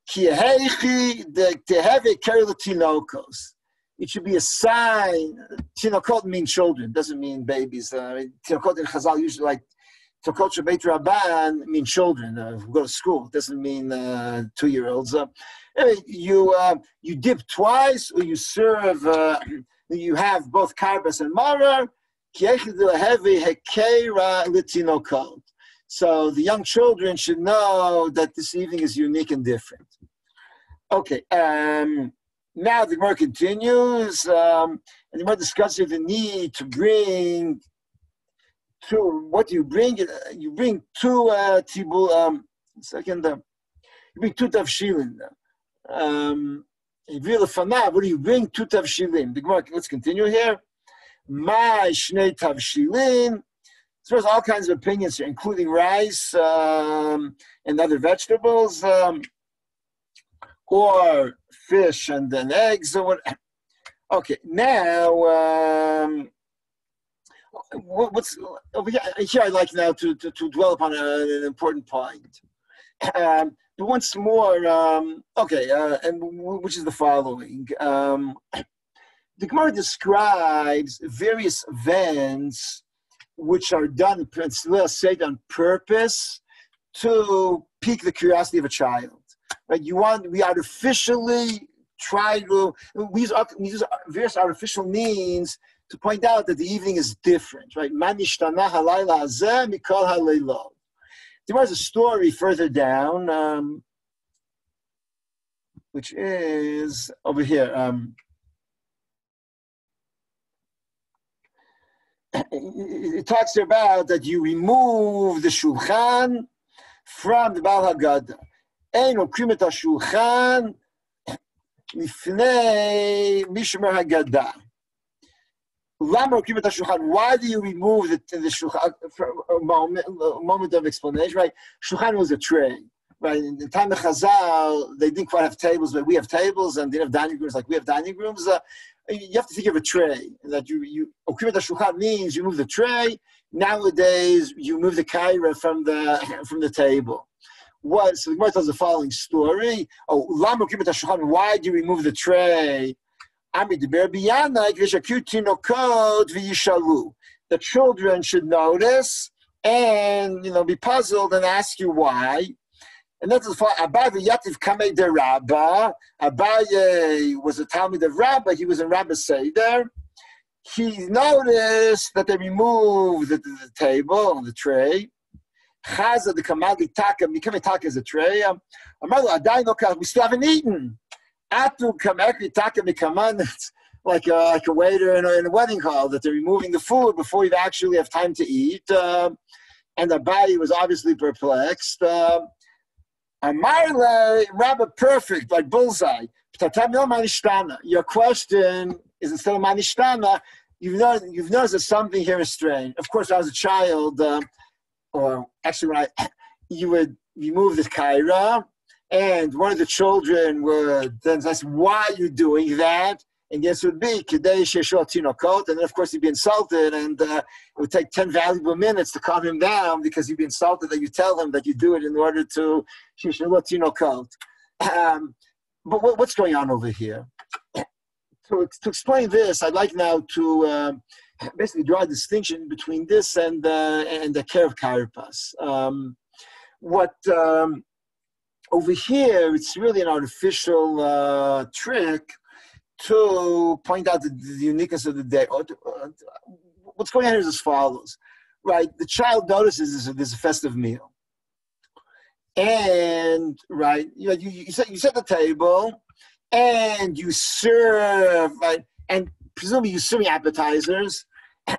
Ki heichi to have a carry the tinokos. It should be a sign. Tinokot mean children, doesn't mean babies. Tinokot in Chazal usually like Tinokot Shabbat Rabban mean children who go to school. It doesn't mean 2-year-olds. You dip twice, or you serve. You have both Karpas and Mara. So the young children should know that this evening is unique and different. Okay. Now the Gemara continues, and the Gemara discusses the need to bring two. What do you bring? You bring two tibul. You bring two tavshilin. What do you bring? Two tavshilin. The Gemara. Let's continue here. My shnei tavshilin. So there's all kinds of opinions here, including rice and other vegetables. Or fish and then eggs or what? Okay, now what's over here? I'd like now to dwell upon an important point. But once more, and which is the following: the Gemara describes various events which are done, let's say, on purpose to pique the curiosity of a child. Right? We artificially try to, we use various artificial means to point out that the evening is different, right? There was a story further down, which is over here. It talks about that you remove the shulchan from the Baal Haggadah. Ein okrim et hashulchan lifnei mishmer Haggadah. Lama okrim et hashulchan. Why do you remove the shulchan? For a moment of explanation, right? Shulchan was a tray, right? In the time of Chazal, they didn't quite have tables, but we have tables, and they didn't have dining rooms like we have dining rooms. You have to think of a tray. That you okrim et hashulchan means you move the tray. Nowadays, you move the kaira from the table. So the Gemara tells the following story. Why do you remove the tray? The children should notice and be puzzled and ask you why. And that's the following. Abaye was a Talmud of Rabbah. He was in Rabbah's Seder. He noticed that they removed the table and the tray. Chaza the kamali taka, mikame taka is a tray. We still haven't eaten. Atu kamekri taka mikaman. It's like a waiter in a wedding hall that they're removing the food before you actually have time to eat. And Abaye was obviously perplexed. Amarle, Rabbi, perfect, like bullseye. Your question is instead of manishtana, you've noticed that something here is strange. Of course, I was a child. Or actually, you would remove the kaira, and one of the children would then ask, "Why are you doing that?" And the answer would be, "Kadesh yeshua tinokot," and then of course he'd be insulted, and it would take 10 valuable minutes to calm him down because he'd be insulted that you tell him that you do it in order to yeshua tinokot. But what's going on over here? To explain this, I'd like now to basically draw a distinction between this and the care of Karpas. What over here, it's really an artificial trick to point out the uniqueness of the day. What's going on here is as follows, right? The child notices there's a festive meal. And, right, you set the table, and you serve, right, and presumably you serve appetizers,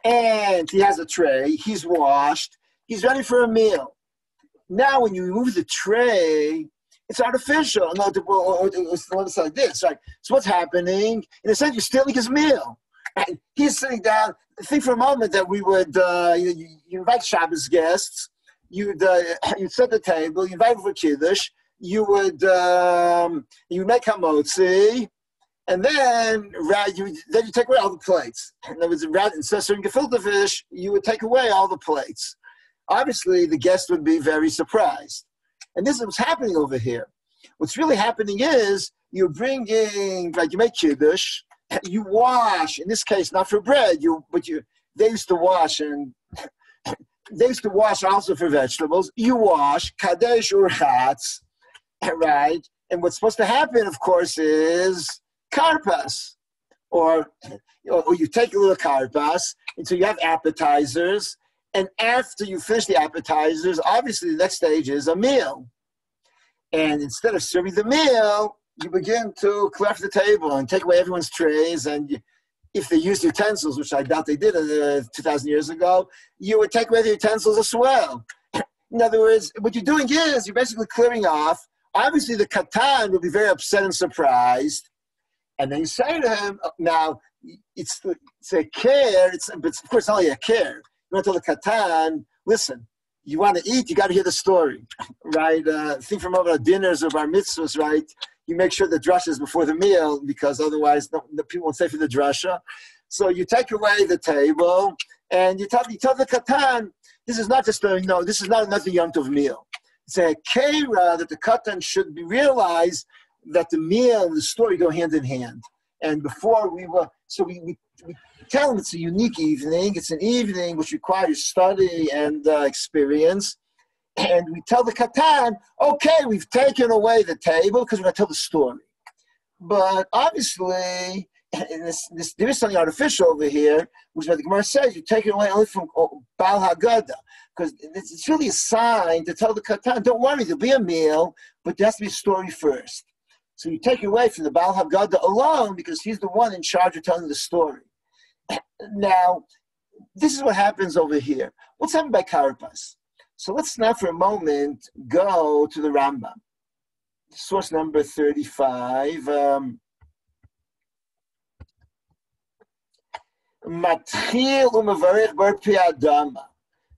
and he has a tray, he's washed, he's ready for a meal. Now, when you remove the tray, it's artificial. No, it's like this, right? So what's happening? In a sense, you're stealing his meal. And he's sitting down. Think for a moment that we would, you invite Shabbos guests, you'd set the table, you invite for Kiddush, you would make hamotzi, and then you take away all the plates. In other words, instead of serving gefilte fish, you would take away all the plates. Obviously, the guest would be very surprised. And this is what's happening over here. What's really happening is you're bringing, like you make kiddush, you wash, in this case, not for bread, they used to wash, and they used to wash also for vegetables. You wash, Kadesh, UrChatz, right? And what's supposed to happen, of course, is Karpas. Or you take a little Karpas, and so you have appetizers, and after you finish the appetizers, obviously the next stage is a meal. And instead of serving the meal, you begin to clear off the table and take away everyone's trays. And if they used utensils, which I doubt they did 2,000 years ago, you would take away the utensils as well. In other words, what you're doing is you're basically clearing off. Obviously, the katan will be very upset and surprised. And then you say to him, now, it's a care, but of course, only a care. You want to tell the katan, listen, you want to eat, you got to hear the story, right? Think from about dinners or bar mitzvahs, right? You make sure the drasha is before the meal, because otherwise the people won't stay for the drasha. So you take away the table, and you tell the katan, this is not just this is not another Yom Tov meal. It's a kera that the katan should realize that the meal and the story go hand in hand. And before we tell them it's a unique evening. It's an evening which requires study and experience. And we tell the katan, okay, we've taken away the table because we're going to tell the story. But obviously, there is something artificial over here, which what the Gemara says, you take it away only from Baal Haggadah. Because it's really a sign to tell the katan, don't worry, there'll be a meal, but there has to be a story first. So you take it away from the Baal Haggadah alone, because he's the one in charge of telling the story. Now, this is what happens over here. What's happened by Karpas? So let's now for a moment go to the Rambam. Source number 35. Matchil u'mevarech bar pi adama.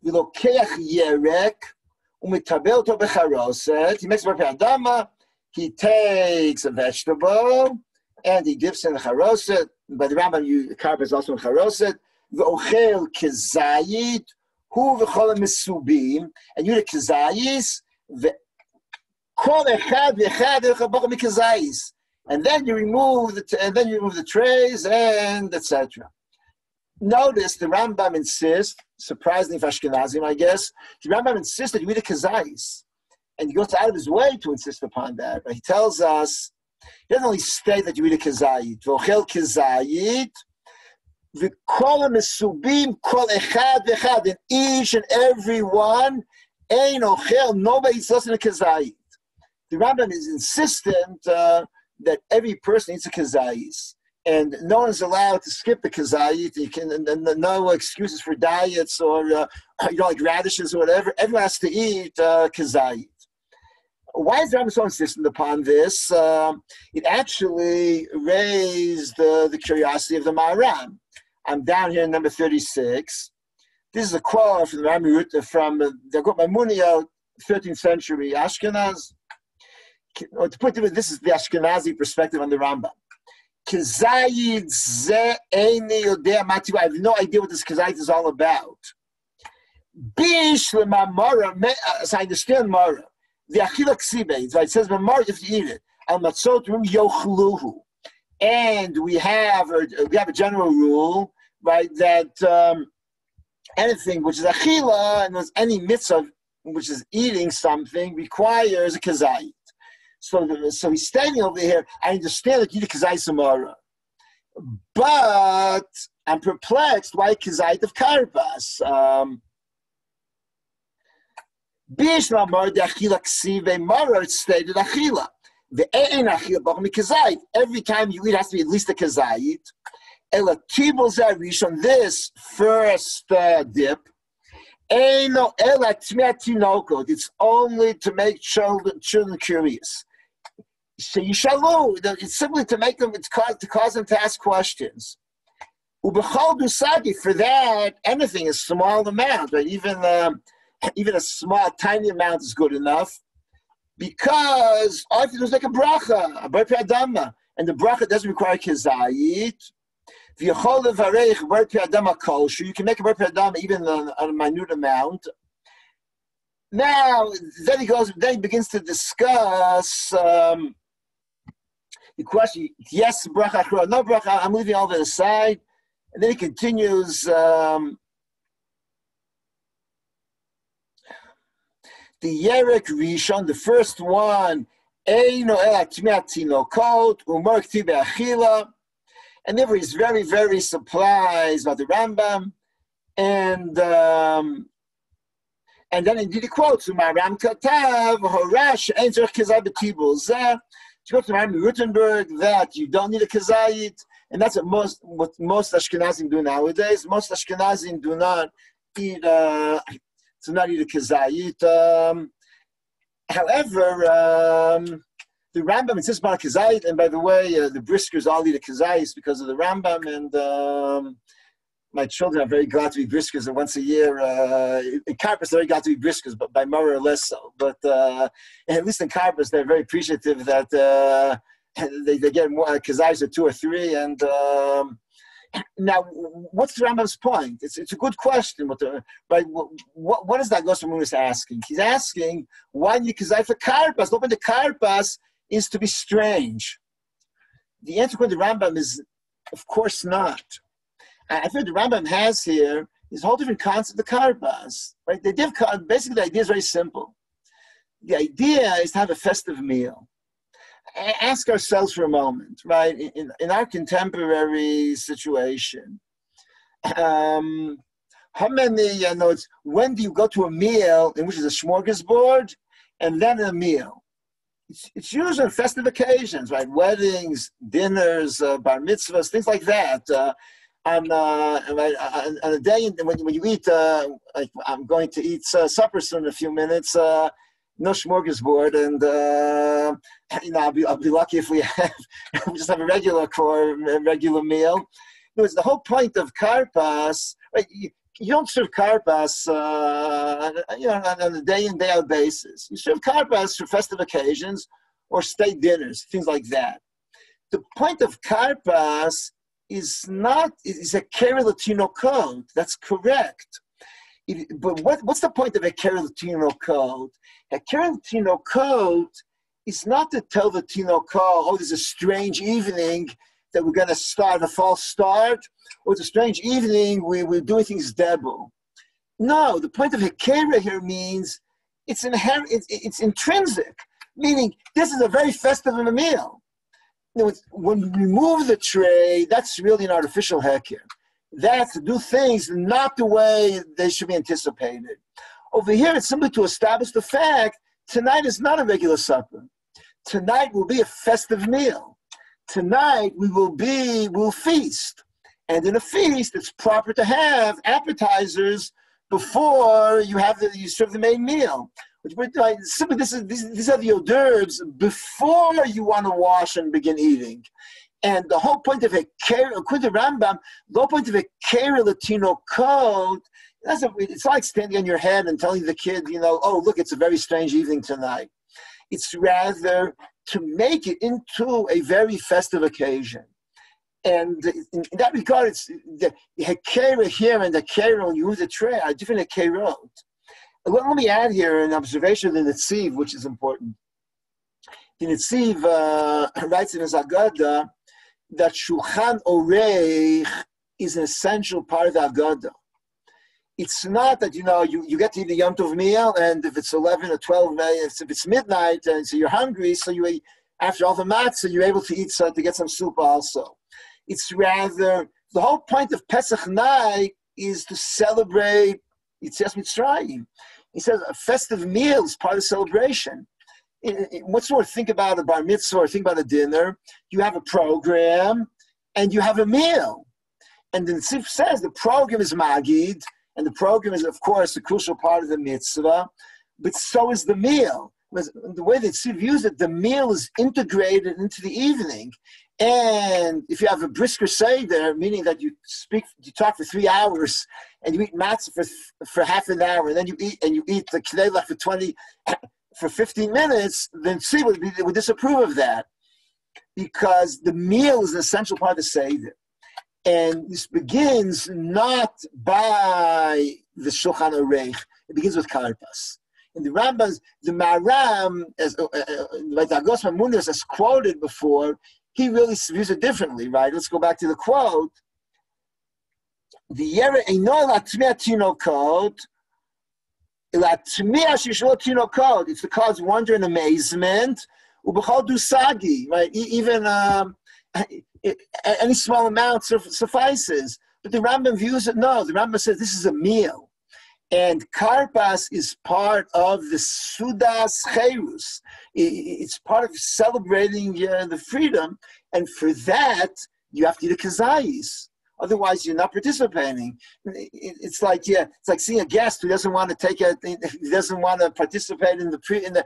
V'lokeach yerek u'mitabel oto becharoset. He makes bar pi adama. He takes a vegetable and he dips in the charoset. By the Rambam, Karpas is also in charoset. V'ochel kezayit hu v'chol mesubim. And you the kezayis v'kol echad v'echad v'chabach mikezayis. And then you remove the trays and etc. Notice the Rambam insists, surprisingly for Ashkenazim, I guess, the Rambam insists that you eat a kezayis. And he goes out of his way to insist upon that. Right? He tells us, he doesn't only state that you eat a kezayit. V'ochel kezayit, v'kol mesubim kol echad v'echad. And each and every one, ein ochel, nobody eats less than a kezayit. The Rambam is insistent that every person eats a kezayis. And no one is allowed to skip the kezayit. You can, and no excuses for diets or you don't like radishes or whatever. Everyone has to eat kezayit. Why is the Rambam so insistent upon this? It actually raised the curiosity of the Maharam. I'm down here in number 36. This is a quote from the Rambam from the Maimoniya, 13th century Ashkenaz. To put it, this is the Ashkenazi perspective on the Rambam. Kezayit ze eini yodea mati. I have no idea what this kezayit is all about. Bish lemamara. So I understand mara. The achila ksibe. So it says mara if you eat it. Al matzot rum yochluhu. And we have a general rule, right, that anything which is achila and any mitzvah which is eating something requires a kezayit. So he's standing over here. I understand that you need kazai samara, but I'm perplexed why kazai of Karpas. Bishma mar de achila ksive mara, it's stated achila. The ein achila b'chmi kazai. Every time you eat, it has to be at least a kazai. Ela tibul zarishon, this first dip. Eino ela tmiat tinokot. It's only to make children curious. So yishalu, it's simply to make them, to cause them to ask questions. Ubechal dusagi, for that, anything, a small amount, right? Even a small, tiny amount is good enough, because all you have to do is make a bracha, a bar adama, and the bracha doesn't require kizayit. You can make a bar adama even on a minute amount. Now, then he begins to discuss the question, yes, bracha, no bracha, I'm leaving all that aside. And then he continues, the Yerek Rishon, the first one, and therefore he's very, very surprised by the Rambam. And then indeed he quotes, Maram Katav, Horash, Einzach Kazai B'Tibul Zeh. You go to Rabbi Rutenberg that you don't need a kazayit, and that's what most Ashkenazim do nowadays. Most Ashkenazim do not eat a kazayit. However, the Rambam insists on a kazayit, and by the way, the briskers all eat a kazayit because of the Rambam, and my children are very glad to be briskers, and once a year, in Karpas, they're very glad to be briskers, but by more or less so. But at least in Karpas, they're very appreciative that they get more kazayis or 2 or 3. And now, what's the Rambam's point? It's a good question. What is that Gosram is asking? He's asking, why need kazay for Karpas? Open the Karpas is to be strange. The answer to the Rambam is, of course not. I think the Rambam has here is a whole different concept of Karpas, right? Basically, the idea is very simple. The idea is to have a festive meal. Ask ourselves for a moment, right? In our contemporary situation, how many, when do you go to a meal in which is a smorgasbord and then a meal? It's usually on festive occasions, right? Weddings, dinners, bar mitzvahs, things like that. On a day when you eat, like I'm going to eat supper soon in a few minutes, no smorgasbord, and I'll be lucky if we just have a regular meal. The whole point of Karpas, right? You don't serve Karpas on a day in, day out basis. You serve Karpas for festive occasions or state dinners, things like that. The point of Karpas is a Keri Latino code. That's correct. But what's the point of a Keri Latino code? A Keri Latino code is not to tell the Tinoco, oh, there's a strange evening that we're going to start a false start, or it's a strange evening we're doing things double. No, the point of Hekera here means it's inherent, it's intrinsic, meaning this is a very festive meal. When we remove the tray, that's really an artificial heker. That's to do things not the way they should be anticipated. Over here, it's simply to establish the fact tonight is not a regular supper. Tonight will be a festive meal. Tonight we'll feast. And in a feast, it's proper to have appetizers before you serve the main meal. Simply, these are the hors d'oeuvres before you want to wash and begin eating. And the whole point of according to Rambam, the whole point of a Keri Latino code, it's like standing on your head and telling the kid, oh, look, it's a very strange evening tonight. It's rather to make it into a very festive occasion. And in that regard, it's the Hekera here and the Hekera when you use the tray are different Hekerot. Let me add here an observation in the Netziv, which is important. The Netziv writes in his Agada that Shulchan Oreich is an essential part of the Agada. It's not that, you get to eat a Yom Tov meal, and if it's 11 or 12, if it's midnight, and so you're hungry, so you eat, after all the matzah, you're able to eat to get some soup also. It's rather, the whole point of Pesach night is to celebrate Yetzias Mitzrayim. He says a festive meal is part of celebration. What's more, think about a bar mitzvah or think about a dinner. You have a program and you have a meal. And the Tzif says the program is Magid, and the program is, of course, a crucial part of the mitzvah, but so is the meal. The way that Tzif views it, the meal is integrated into the evening. And if you have a brisker Seder, meaning that you talk for 3 hours, and you eat matzah for half an hour, and then you eat the kneilach for 15 minutes, then Tzif would disapprove of that, because the meal is an essential part of the Seder. And this begins not by the Shulchan Aruch, it begins with Karpas. In the Rambam, the Maram, like the Agos Mamunas, as quoted before, he really views it differently, right? Let's go back to the quote. The Yere Eino Latmia Tinokot, Latmia Shishlo Tinokot. It's to cause wonder and amazement. Ubechol Dusagi, right? Even any small amount suffices. But the Rambam views it, no. The Rambam says this is a meal. And Karpas is part of the Sudas Cherus. It's part of celebrating the freedom. And for that, you have to eat a kazayis. Otherwise, you're not participating. It's like seeing a guest who doesn't want to participate in the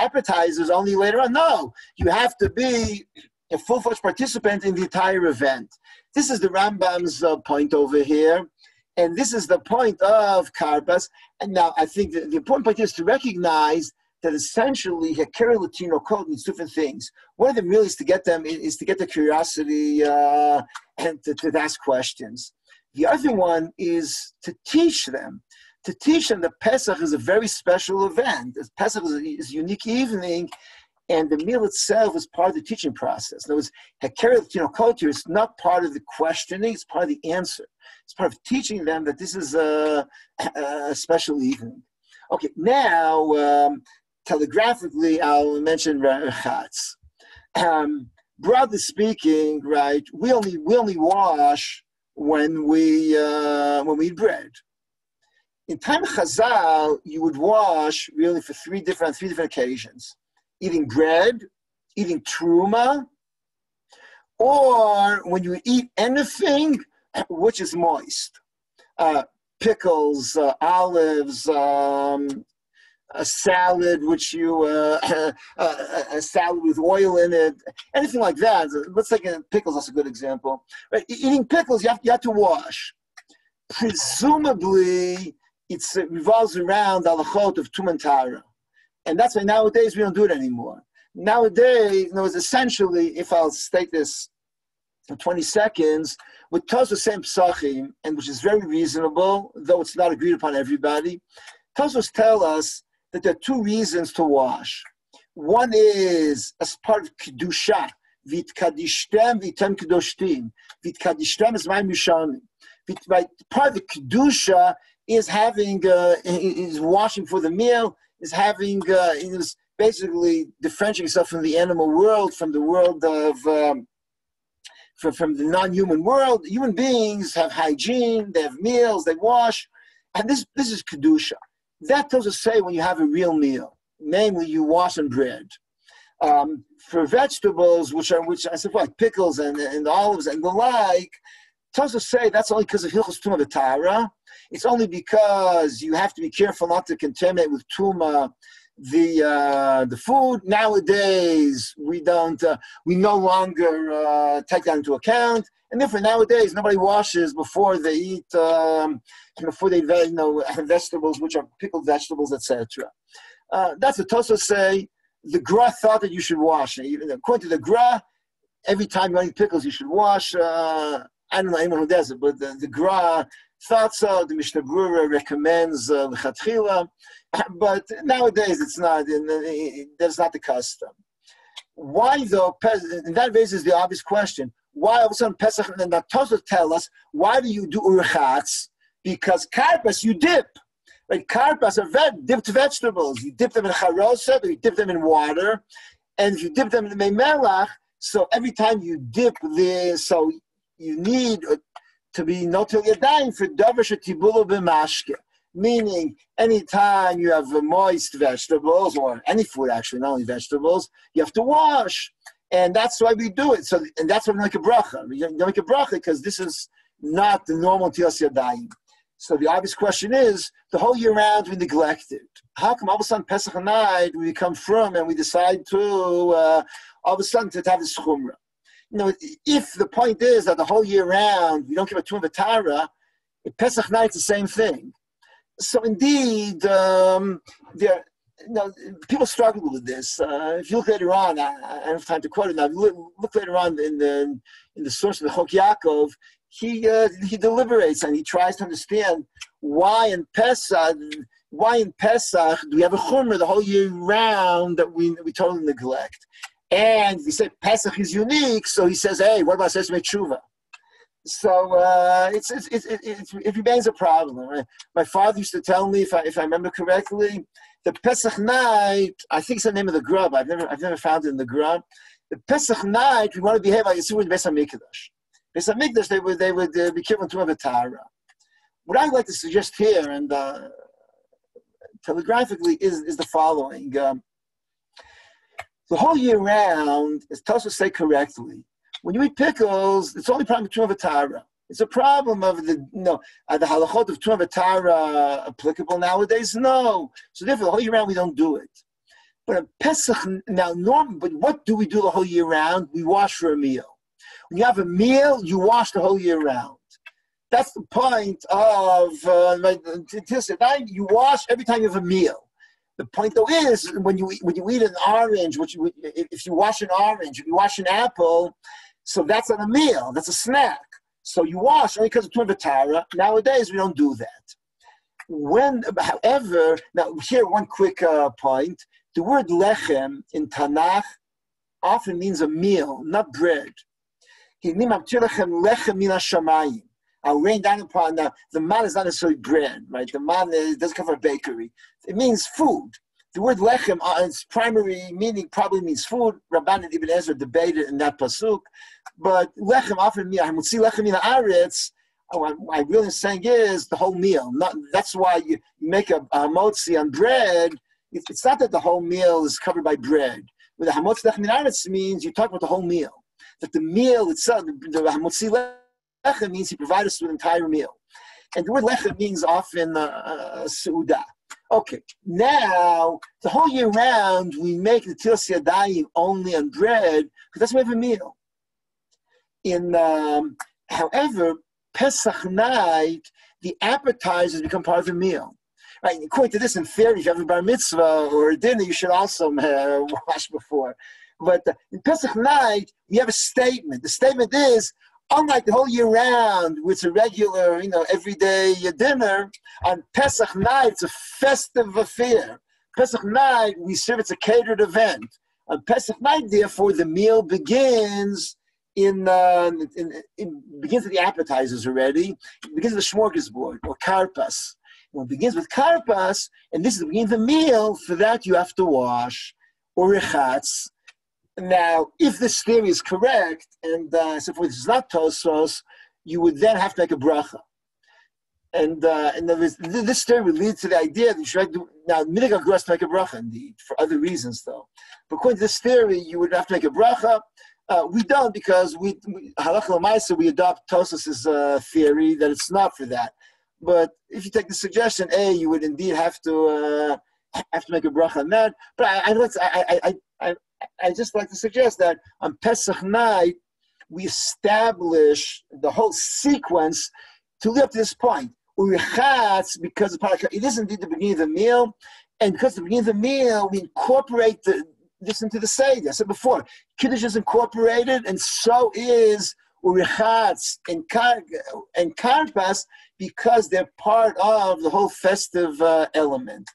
appetizers only later on. No, you have to be a full-fledged participant in the entire event. This is the Rambam's point over here. And this is the point of Karpas. And now I think the important point is to recognize that essentially Hekeri Latino code means different things. One of them really is to get the curiosity and to ask questions. The other one is to teach them that Pesach is a very special event. Pesach is a unique evening, and the meal itself is part of the teaching process. In other words, Hekeri Latino culture is not part of the questioning, it's part of the answer. It's part of teaching them that this is a special evening. Okay, now, telegraphically, I'll mention UrChatz. Broadly speaking, right, we only wash when we eat bread. In time of Chazal, you would wash really for three different occasions: eating bread, eating truma, or when you eat anything which is moist, pickles, olives, a salad which a salad with oil in it, anything like that. Let's take pickles. That's a good example. Right? Eating pickles, you have to wash. Presumably, it revolves around the halachot of Tum and Tara, and that's why nowadays we don't do it anymore. Nowadays, essentially, if I'll state this for 20 seconds, with Tosfos same Pesachim, and which is very reasonable, though it's not agreed upon everybody, Tosfos tell us that there are two reasons to wash. One is as part of Kedusha, Vitkadishtem, Vitem Kedoshtim. Vitkadishtem is my Mishanim. Part of the Kedusha is is washing for the meal, is basically differentiating yourself from the animal world, from the world of from the non-human world. Human beings have hygiene, they have meals, they wash, and this is Kedusha. That tells us say when you have a real meal, namely you wash and bread. For vegetables, which I said like pickles and olives and the like, tells us say that's only because of Hilchos Tumah V'Tara. It's only because you have to be careful not to contaminate with Tumah the food. Nowadays we no longer take that into account, and therefore nowadays nobody washes before they eat vegetables which are pickled vegetables, etc. That's what Tosfos say. The Gra thought that you should wash. According to the Gra, every time you eat pickles you should wash. I don't know anyone who does it, but the Gra thought so. The Mishnah Berurah recommends l'chatchila, but nowadays it's not. That's not the custom. Why though? And that raises the obvious question: why all of a sudden Pesach, and the Tosfos tell us, why do you do UrChatz? Because Karpas, you dip. Right? Karpas are dipped vegetables. You dip them in charoset, or you dip them in water. And if you dip them in the melach, so every time you dip this, so you need to be notel yadayim for davar shetibulu b'mashke. Meaning, anytime you have moist vegetables, or any food actually, not only vegetables, you have to wash. And that's why we do it. So, and that's why we make a bracha. We don't make a bracha because this is not the normal tilas yadayim. So the obvious question is, the whole year round we neglect it. How come all of a sudden Pesach night we come from and we decide to all of a sudden to have this chumrah? You know, if the point is that the whole year round we don't give a tuam v'tara, Pesach night is the same thing. So indeed, people struggle with this. If you look later on, I don't have time to quote it now. If you look later on in the source of the Chok Yaakov, he deliberates and he tries to understand why in Pesach do we have a chumrah the whole year round that we totally neglect. And he said Pesach is unique, so he says, hey, what about Seder Tshuva? So it remains a problem. Right? My father used to tell me, if I remember correctly, the Pesach night, I think it's the name of the grub. I've never found it in the grub. The Pesach night, we want to behave like Yeshua in Beis HaMikdash. Beis HaMikdash, they would be given to a Torah. What I'd like to suggest here, and telegraphically, is the following. The whole year round, as Tosfos say correctly, when you eat pickles, it's only a problem of Torah. It's a problem of the halachot of Torah applicable nowadays? No. So therefore, the whole year round, we don't do it. But in Pesach, but what do we do the whole year round? We wash for a meal. When you have a meal, you wash the whole year round. That's the point of you wash every time you have a meal. The point though is when you eat an orange, if you wash an orange, if you wash an apple, so that's not a meal, that's a snack. So you wash only because of Tuam v'Tara. Nowadays we don't do that. However, now here one quick point. The word lechem in Tanakh often means a meal, not bread. I'll rain down upon the man is not necessarily bread, right? The man doesn't come from a bakery. It means food. The word lechem, its primary meaning probably means food. Rabban and Ibn Ezra debated in that pasuk, but lechem often means hamutzi lechem min haaretz. What I really saying is the whole meal. That's why you make a hamotzi on bread. It's not that the whole meal is covered by bread. But the hamotzi lechem min haaretz means you talk about the whole meal. That the meal itself, the hamotzi lechem means he provides us with an entire meal. And the word lechem means often seudah. Okay, now, the whole year round, we make the tilas yadayim only on bread, because that's why we have a meal. However, Pesach night, the appetizers become part of the meal. Right, according to this, in theory, if you have a bar mitzvah or a dinner, you should also wash before. But in Pesach night, we have a statement. The statement is, unlike the whole year round, which is a regular, everyday dinner, on Pesach night, it's a festive affair. Pesach night, we serve, it's a catered event. On Pesach night, therefore, the meal begins it begins with the appetizers already. It begins with the smorgasbord, or Karpas. When it begins with Karpas, and this is the beginning of the meal, for that you have to wash, or UrChatz. Now, if this theory is correct, and so forth, this is not Tosfos, you would then have to make a bracha. And this theory would lead to the idea that you should do, now, minig agros to make a bracha, indeed, for other reasons, though. But according to this theory, you would have to make a bracha. We don't, because halacha l'maisa, we adopt Tosfos' theory that it's not for that. But if you take the suggestion, you would indeed have to make a bracha on that. But I just like to suggest that on Pesach night, we establish the whole sequence to live up to this point. UrChatz, because it is indeed the beginning of the meal, and because the beginning of the meal, we incorporate this into the Seder. I said before, Kadesh is incorporated, and so is UrChatz and Karpas, because they're part of the whole festive element.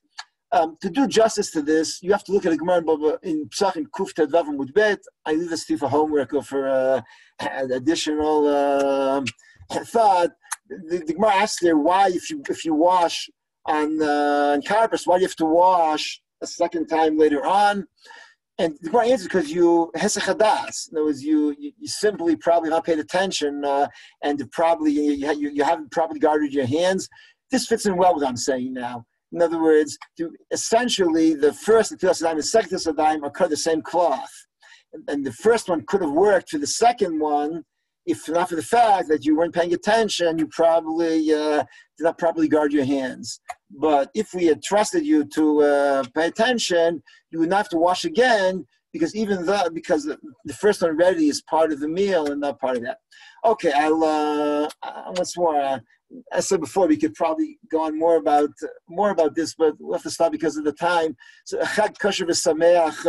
To do justice to this, you have to look at the Gemara in Pesach in Kuf Tedvav Amud Bet. I leave this to you for homework or for additional thought. The Gemara asks there why, if you wash on Karpas, why do you have to wash a second time later on? And the Gemara answers because you hesechadas. In other words, you simply probably not paid attention, and probably you haven't properly guarded your hands. This fits in well with what I'm saying now. In other words, essentially the first Netilas Yadayim and the second Netilas Yadayim are cut of the same cloth, and the first one could have worked for the second one if not for the fact that you weren't paying attention. You probably did not properly guard your hands. But if we had trusted you to pay attention, you would not have to wash again, because because the first one ready is part of the meal and not part of that. Okay, I'll once more. As I said before, we could probably go on more about this, but we'll have to stop because of the time. So, Chag Kosher v'Sameach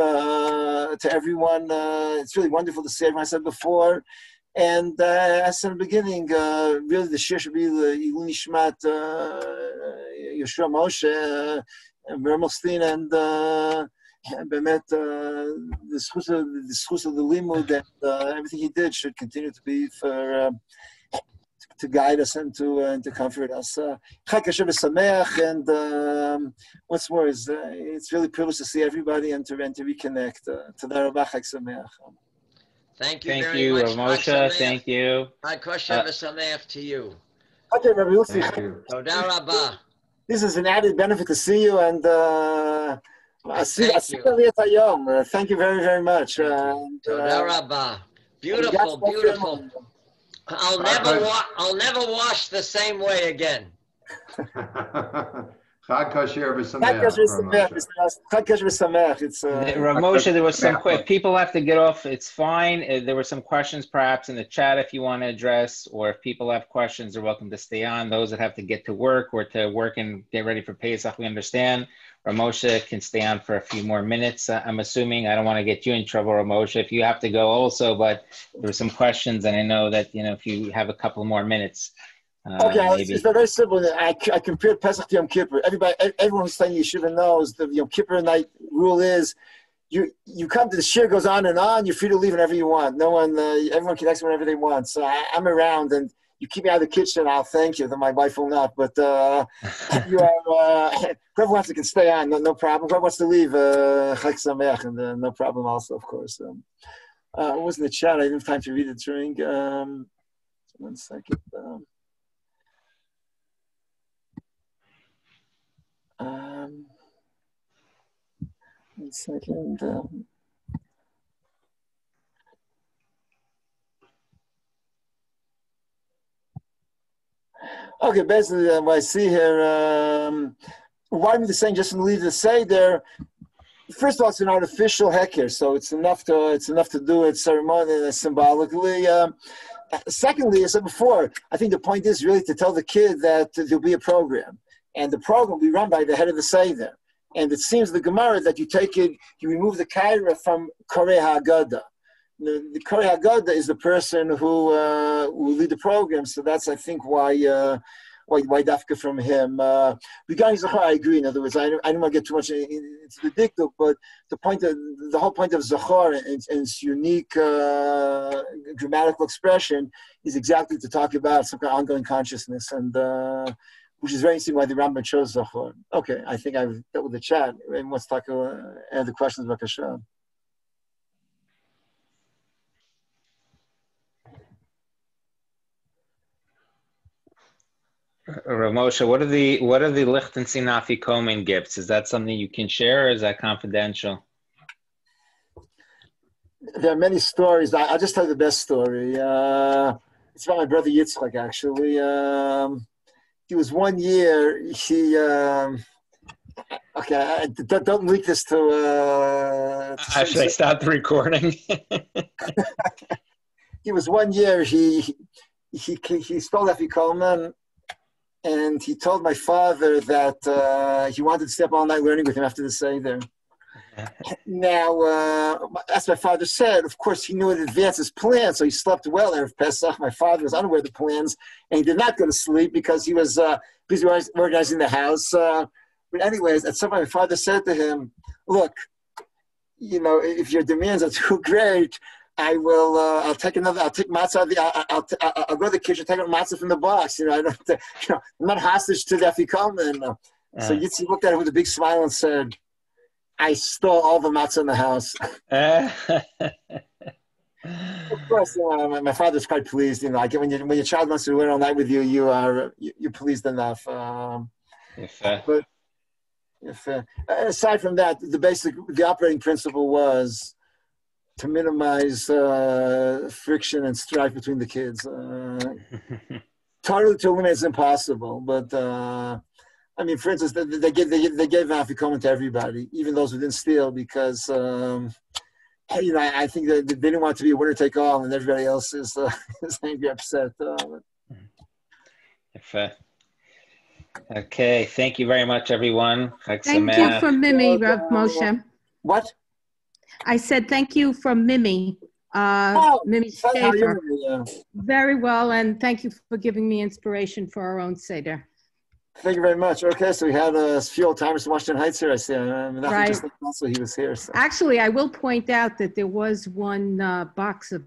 to everyone. It's really wonderful to see everyone. I said before, and as I said in the beginning, really the Shiur should be the Ilun Nishmat Yehoshua Moshe, Mermelstein, and Bemet, the schus of the limud and everything he did should continue to be for. To guide us and to comfort us. Chag Kosher v'Sameach, and what's more is it's really a privilege to see everybody and to reconnect. Toda Rabba, Chag Sameach. Thank you very much, Moshe. Thank you. Chag Kosher v'Sameach to you. Okay, Rabbi Yossi. Toda Rabba. This is an added benefit to see you, and thank you very, very much. Toda Rabba. Beautiful, beautiful. I'll never wash the same way again. Chag Kosher v'Sameach. Chag Kosher v'Sameach. It's Rav Moshe, there was some quick. People have to get off. It's fine. There were some questions perhaps in the chat if you want to address, or if people have questions, they're welcome to stay on. Those that have to get to work or to work and get ready for Pesach, we understand. Rav Moshe can stay on for a few more minutes. I'm assuming. I don't want to get you in trouble, Rav Moshe, if you have to go also, but there were some questions, and I know that, if you have a couple more minutes. Okay, it's very simple. I compared Pesach to Yom Kippur. Everyone who's studying Yeshiva knows the Yom Kippur night rule is you come to the Shiur, goes on and on. You're free to leave whenever you want. No one, everyone can exit whenever they want. So I'm around, and you keep me out of the kitchen, I'll thank you. Then my wife will not. But you are whoever wants to can stay on. No problem. Whoever wants to leave, Chag Sameach, and no problem also, of course. It was in the chat. I didn't have time to read it during. 1 second. 1 second. Okay, basically, what I see here, why am I saying just to leave the Seder? First of all, it's an artificial heker, so it's enough to do it ceremonially, symbolically. Secondly, as I said before, I think the point is really to tell the kid that there'll be a program. And the program will be run by the head of the Seder. And it seems the Gemara that you remove the kaira from Korei HaGada. The Korei HaGada is the person who will lead the program. So that's, I think, why dafka from him. Regarding Zachar, I agree. In other words, I don't want to get too much into the diktuk, but the whole point of Zachar and its unique grammatical expression is exactly to talk about some kind of ongoing consciousness, and which is very interesting why the Rambam chose Zachor. Okay, I think I've dealt with the chat. And let's talk other questions about Kashan. Rav Moshe, what are the Lichtenstein Afikomen gifts? Is that something you can share, or is that confidential? There are many stories. I'll just tell you the best story. It's about my brother Yitzchak, actually. He was one year, okay, don't leak this to should I stop the recording? He was one year, he stole Afikomen, and he told my father that he wanted to stay up all night learning with him after the Seder. Now, as my father said, of course, he knew in advance his plan, so he slept well Erev Pesach. My father was unaware of the plans, and he did not go to sleep because he was busy organizing the house. But anyways, at some point, my father said to him, look, if your demands are too great, I'll take matzah. I'll go to the kitchen, take out matzah from the box. I'm not hostage to the afikomen. So Yitzi looked at him with a big smile and said, I stole all the matzah in the house. Of course, my father's quite pleased. When your child wants to win all night with you, you're pleased enough. But aside from that, the operating principle was to minimize friction and strife between the kids. Totally to eliminate is impossible, but for instance, they gave afikomen to everybody, even those who didn't steal, because I think that they didn't want it to be a winner take all, and everybody else is angry, upset. Okay, thank you very much, everyone. Thank you from Mimi, Rav Moshe. What? I said thank you from Mimi. Mimi Schaefer. Very well, and thank you for giving me inspiration for our own Seder. Thank you very much. Okay, so we had a few old timers from Washington Heights here, I see. Right. Just also he was here. So. Actually, I will point out that there was one box of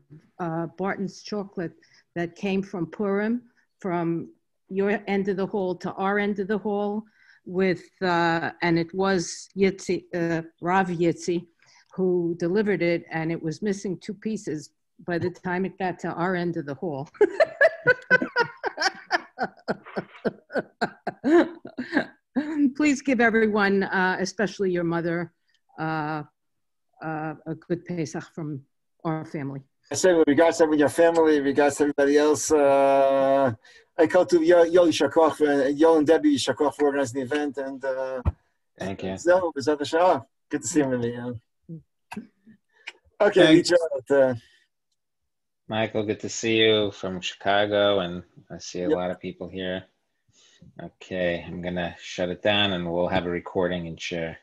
Barton's chocolate that came from Purim, from your end of the hall to our end of the hall, and it was Rav Yitzi, who delivered it, and it was missing 2 pieces by the time it got to our end of the hall. Please give everyone, especially your mother, a good Pesach from our family. I say with regards to your family, regards to everybody else, I call to Yo and Debbie Yishakoch for organizing the event, and thank you. Good to see you, Mimi. Okay, Michael, good to see you from Chicago, and I see a lot of people here. Okay, I'm gonna shut it down, and we'll have a recording and share.